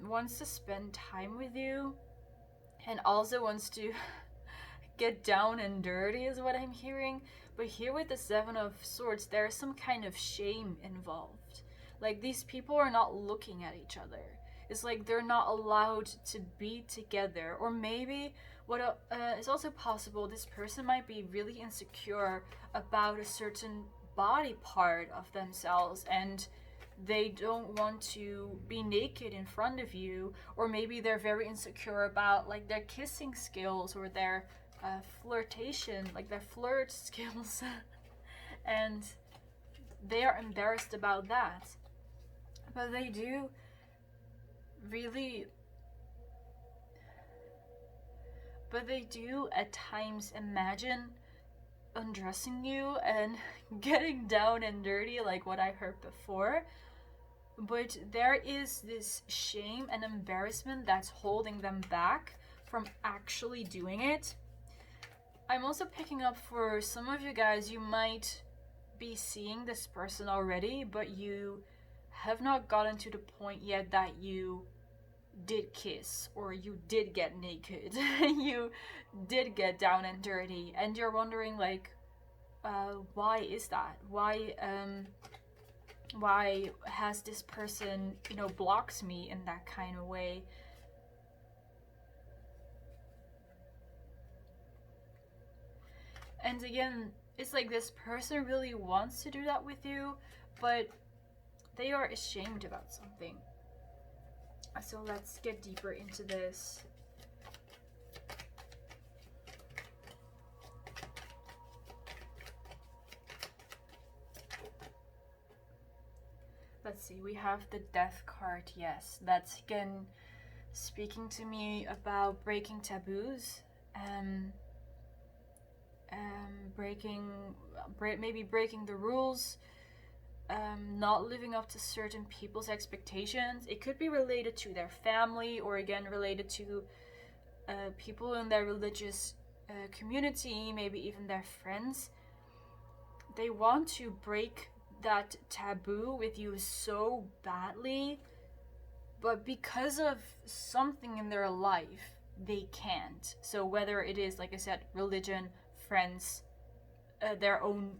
wants to spend time with you, and also wants to get down and dirty is what I'm hearing. But here with the Seven of Swords, there's some kind of shame involved. Like, these people are not looking at each other. It's like they're not allowed to be together. Or maybe what is also possible, this person might be really insecure about a certain body part of themselves, and they don't want to be naked in front of you. Or maybe they're very insecure about like their kissing skills or their flirtation, like their flirt skills. And they are embarrassed about that. But they do really, but they do at times imagine undressing you and getting down and dirty, like what I heard before. But there is this shame and embarrassment that's holding them back from actually doing it. I'm also picking up for some of you guys, you might be seeing this person already, but you have not gotten to the point yet that you did kiss, or you did get naked, you did get down and dirty, and you're wondering like, why is that? Why has this person, blocked me in that kind of way? And again, it's like this person really wants to do that with you, but they are ashamed about something. So let's get deeper into this. Let's see, we have the Death card. Yes, that's again speaking to me about breaking taboos, maybe breaking the rules, not living up to certain people's expectations. It could be related to their family, or again related to people in their religious community, maybe even their friends. They want to break that taboo with you so badly, but because of something in their life, they can't. So whether it is, like I said, religion, friends, their own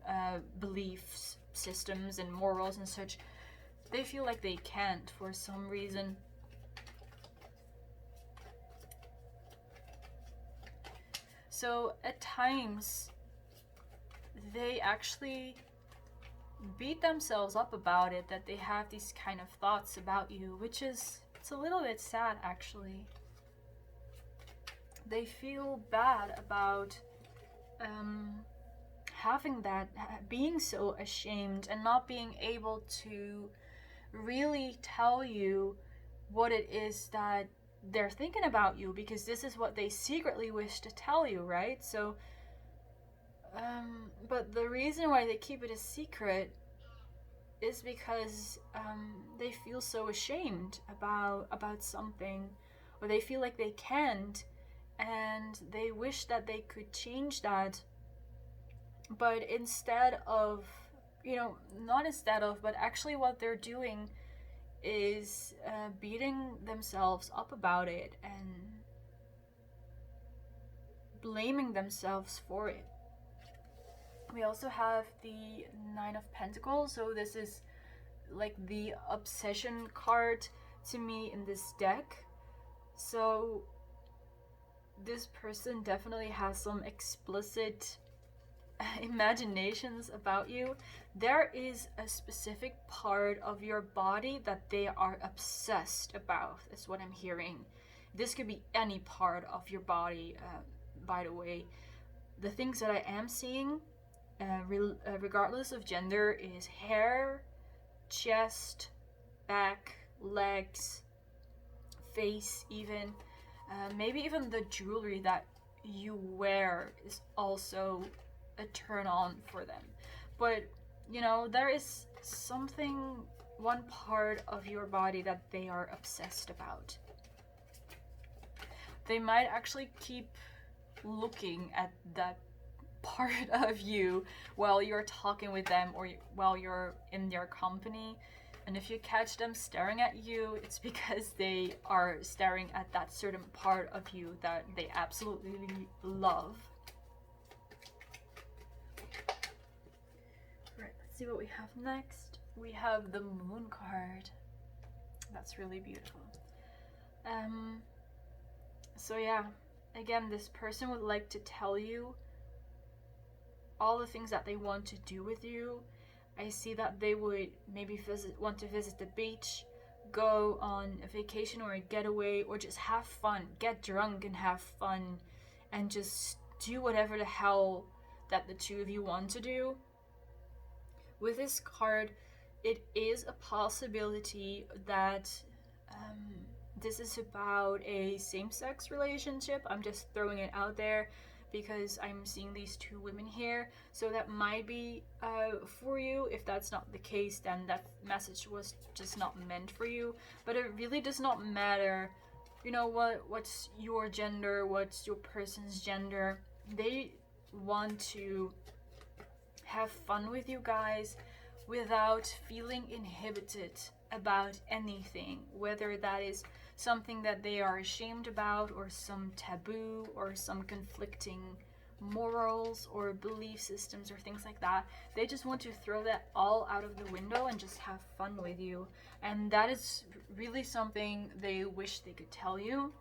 beliefs, systems and morals and such, they feel like they can't for some reason. So at times they actually beat themselves up about it, that they have these kind of thoughts about you, which is, it's a little bit sad actually. They feel bad about having that, being so ashamed and not being able to really tell you what it is that they're thinking about you, because this is what they secretly wish to tell you, right? So but the reason why they keep it a secret is because they feel so ashamed about something, or they feel like they can't, and they wish that they could change that. But instead of, not instead of, but actually what they're doing is beating themselves up about it and blaming themselves for it. We also have the Nine of Pentacles, so this is like the obsession card to me in this deck. So this person definitely has some explicit imaginations about you. There is a specific part of your body that they are obsessed about, is what I'm hearing. This could be any part of your body, by the way. The things that I am seeing, regardless of gender, is hair, chest, back, legs, face even. Maybe even the jewelry that you wear is also a turn on for them. But there is something one part of your body that they are obsessed about. They might actually keep looking at that part of you while you're talking with them or while you're in their company. And if you catch them staring at you, it's because they are staring at that certain part of you that they absolutely love. Right, let's see what we have next. We have the Moon card. That's really beautiful. So yeah, again, this person would like to tell you all the things that they want to do with you. I see that they would maybe want to visit the beach, go on a vacation or a getaway, or just have fun, get drunk and have fun, and just do whatever the hell that the two of you want to do. With this card, it is a possibility that this is about a same-sex relationship. I'm just throwing it out there because I'm seeing these two women here. So that might be for you. If that's not the case, then that message was just not meant for you. But it really does not matter, you know, what's your gender, what's your person's gender. They want to have fun with you guys without feeling inhibited about anything, whether that is something that they are ashamed about, or some taboo, or some conflicting morals or belief systems or things like that. They just want to throw that all out of the window and just have fun with you. And that is really something they wish they could tell you.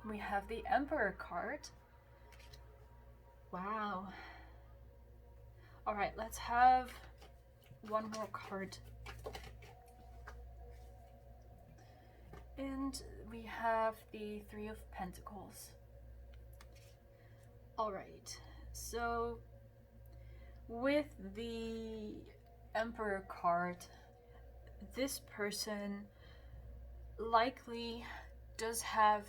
We have the Emperor card. Wow. Alright, let's have one more card. And we have the Three of Pentacles. Alright, so with the Emperor card, this person likely does have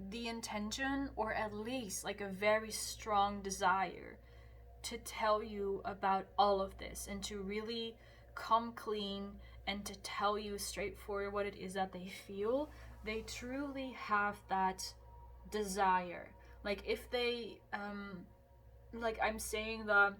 the intention, or at least like a very strong desire, to tell you about all of this and to really come clean and to tell you straightforward what it is that they feel. They truly have that desire. Like if they like I'm saying that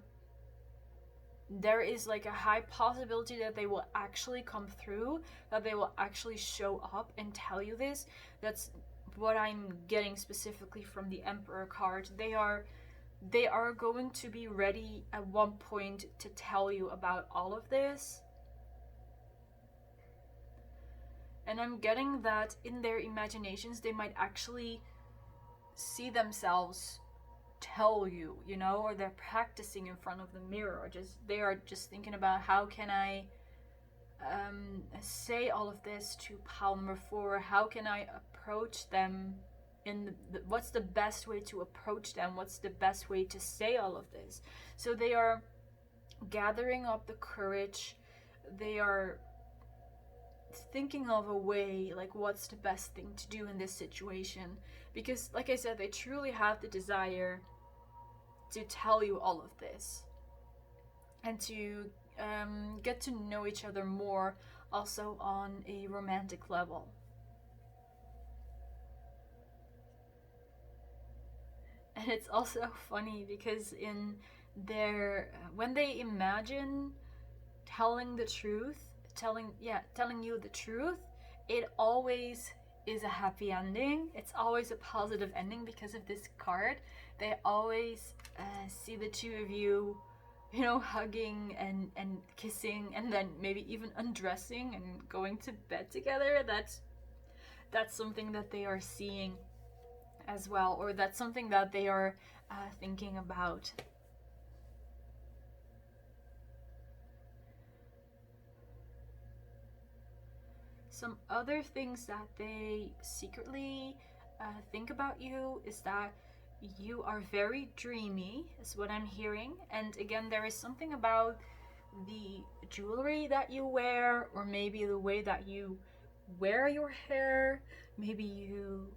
there is like a high possibility that they will actually come through, that they will actually show up and tell you this. That's what I'm getting specifically from the Emperor card. They are going to be ready at one point to tell you about all of this. And I'm getting that in their imaginations, they might actually see themselves tell you, you know, or they're practicing in front of the mirror, or they are just thinking about how can I say all of this to pile number 4, how can I approach them what's the best way to approach them, what's the best way to say all of this. So they are gathering up the courage, they are thinking of a way, like what's the best thing to do in this situation, because like I said, they truly have the desire to tell you all of this and to get to know each other more, also on a romantic level. And it's also funny because in their when they imagine telling the truth, telling you the truth, it always is a happy ending. It's always a positive ending because of this card. They always see the two of you, you know, hugging and kissing, and then maybe even undressing and going to bed together. That's something that they are seeing as well, or that's something that they are thinking about. Some other things that they secretly think about you is that you are very dreamy, is what I'm hearing. And again, there is something about the jewelry that you wear, or maybe the way that you wear your hair. Maybe you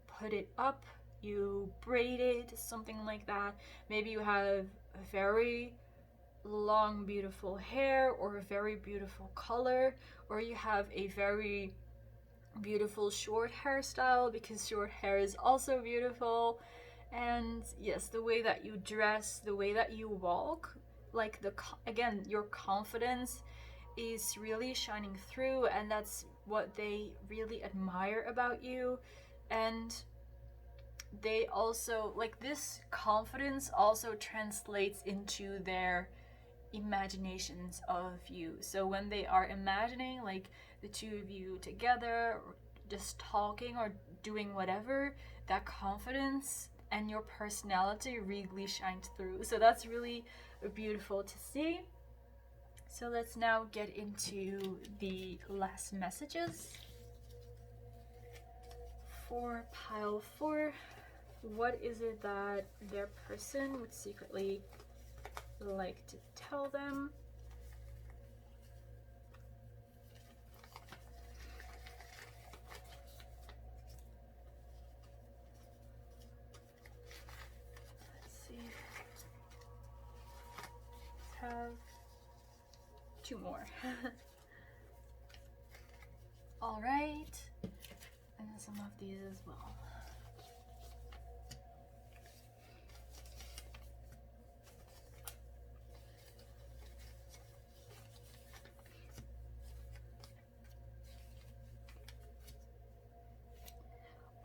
put it up, you braid it, something like that. Maybe you have a very long beautiful hair or a very beautiful color, or you have a very beautiful short hairstyle, because short hair is also beautiful. And yes, the way that you dress, the way that you walk, like again, your confidence is really shining through, and that's what they really admire about you. And they also, like, this confidence also translates into their imaginations of you. So when they are imagining like the two of you together, or just talking or doing whatever, that confidence and your personality really shines through. So that's really beautiful to see. So let's now get into the last messages for pile 4. What is it that their person would secretly like to tell them? Let's see. Let's have 2 more. All right, and some of these as well.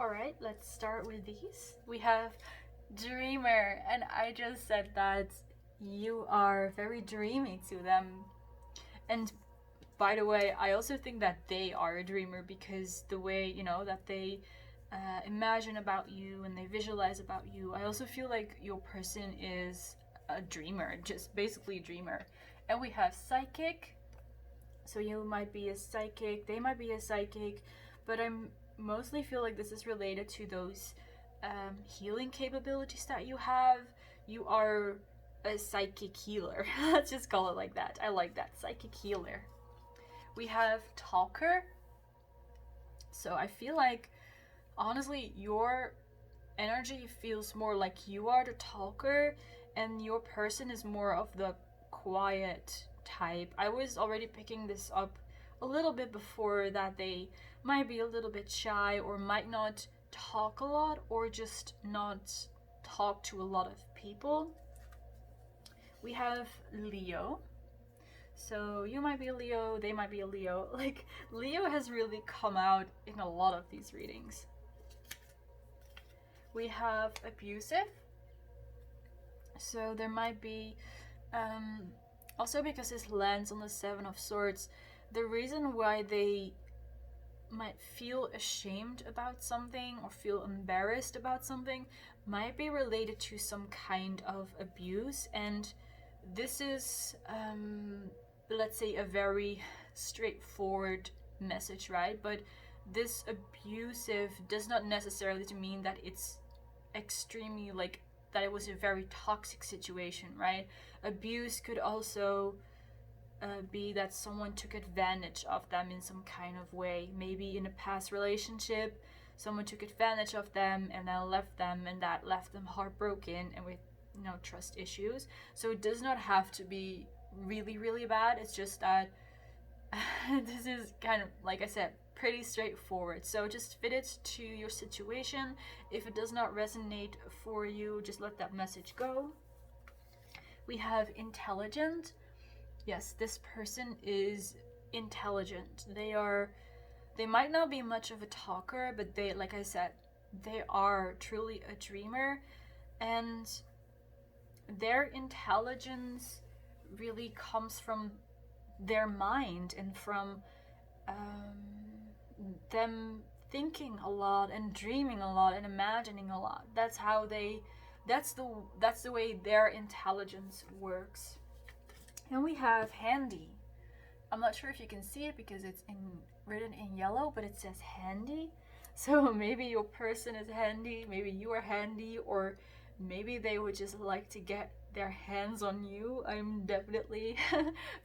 Alright, let's start with these. We have dreamer, and I just said that you are very dreamy to them. And by the way, I also think that they are a dreamer, because the way, you know, that they imagine about you and they visualize about you, I also feel like your person is a dreamer, just basically a dreamer. And we have psychic, so you might be a psychic, they might be a psychic, but I'm mostly feel like this is related to those healing capabilities that you have. You are a psychic healer. Let's just call it like that. I like that, psychic healer. We have talker. So I feel like, honestly, your energy feels more like you are the talker, and your person is more of the quiet type. I was already picking this up a little bit before, that they might be a little bit shy, or might not talk a lot, or just not talk to a lot of people. We have Leo. So you might be a Leo, they might be a Leo. Like, Leo has really come out in a lot of these readings. We have abusive. So there might be, also because this lands on the 7 of Swords, the reason why they might feel ashamed about something or feel embarrassed about something might be related to some kind of abuse. And this is, let's say, a very straightforward message, right? But this abusive does not necessarily mean that it's extremely, like, that it was a very toxic situation, right? Abuse could also be that someone took advantage of them in some kind of way. Maybe in a past relationship, someone took advantage of them and then left them, and that left them heartbroken and with no trust issues. So it does not have to be really, really bad. It's just that this is kind of, like I said, pretty straightforward. So just fit it to your situation. If it does not resonate for you, just let that message go. We have intelligent. Yes, this person is intelligent. They might not be much of a talker, but they, like I said, they are truly a dreamer, and their intelligence really comes from their mind and from them thinking a lot and dreaming a lot and imagining a lot. That's the way their intelligence works. And we have handy. I'm not sure if you can see it because it's written in yellow, but it says handy. So maybe your person is handy, maybe you are handy, or maybe they would just like to get their hands on you. I'm definitely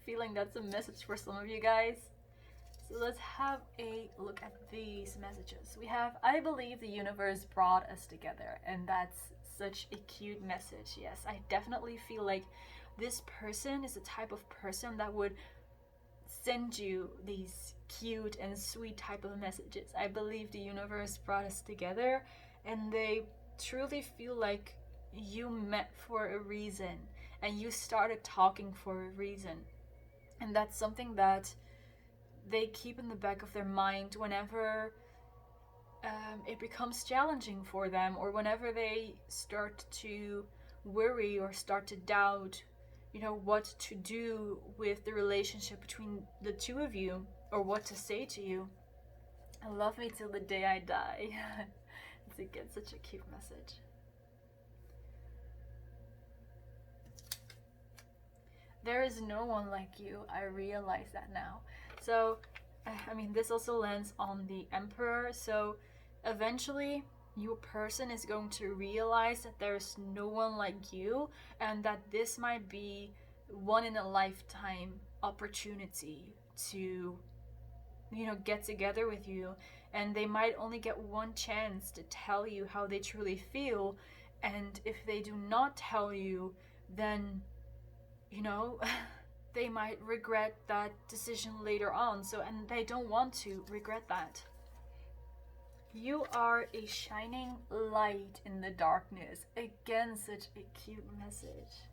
feeling that's a message for some of you guys. So let's have a look at these messages. We have, I believe the universe brought us together, and that's such a cute message. Yes, I definitely feel like this person is the type of person that would send you these cute and sweet type of messages. I believe the universe brought us together, and they truly feel like you met for a reason and you started talking for a reason. And that's something that they keep in the back of their mind whenever it becomes challenging for them, or whenever they start to worry or start to doubt, you know, what to do with the relationship between the two of you, or what to say to you. Love me till the day I die. It's again such a cute message. There is no one like you. I realize that now. So, I mean, this also lands on the Emperor. So, eventually, your person is going to realize that there's no one like you, and that this might be one in a lifetime opportunity to, you know, get together with you. And they might only get one chance to tell you how they truly feel. And if they do not tell you, then, you know, they might regret that decision later on. So, and they don't want to regret that. You are a shining light in the darkness. Again, such a cute message.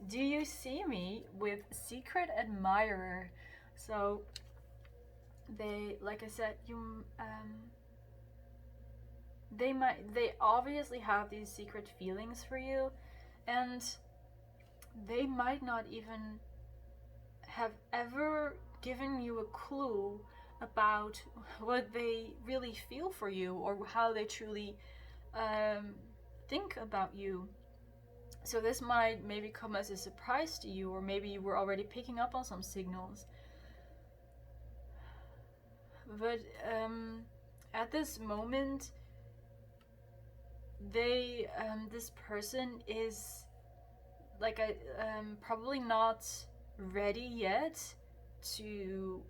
Do you see me with secret admirer? So they, like I said, they obviously have these secret feelings for you, and they might not even have ever given you a clue about what they really feel for you, or how they truly think about you. So this might maybe come as a surprise to you, or maybe you were already picking up on some signals. But at this moment, this person is like probably not ready yet to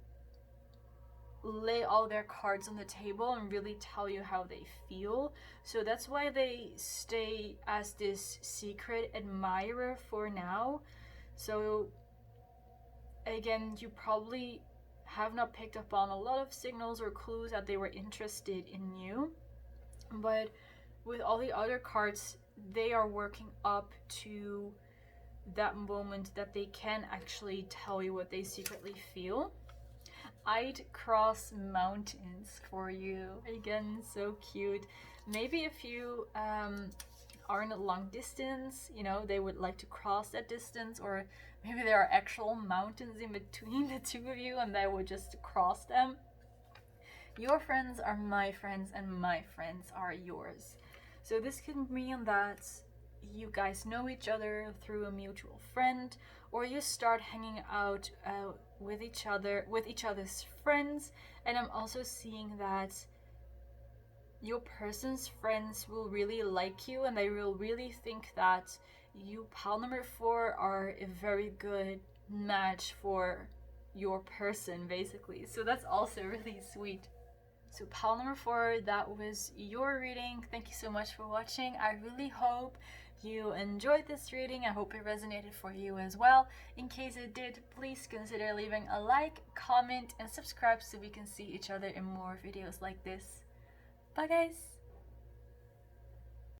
lay all their cards on the table and really tell you how they feel. So that's why they stay as this secret admirer for now. So again, you probably have not picked up on a lot of signals or clues that they were interested in you, but with all the other cards, they are working up to that moment that they can actually tell you what they secretly feel. I'd cross mountains for you. Again, so cute. Maybe if you are in a long distance, you know, they would like to cross that distance, or maybe there are actual mountains in between the two of you and they would just cross them. Your friends are my friends and my friends are yours. So this can mean that you guys know each other through a mutual friend, or you start hanging out with each other's friends. And I'm also seeing that your person's friends will really like you, and they will really think that you, pal number 4, are a very good match for your person, basically. So that's also really sweet. So pal number 4, that was your reading. Thank you so much for watching. I really hope you enjoyed this reading. I hope it resonated for you as well. In case it did, please consider leaving a like, comment, and subscribe so we can see each other in more videos like this. Bye guys!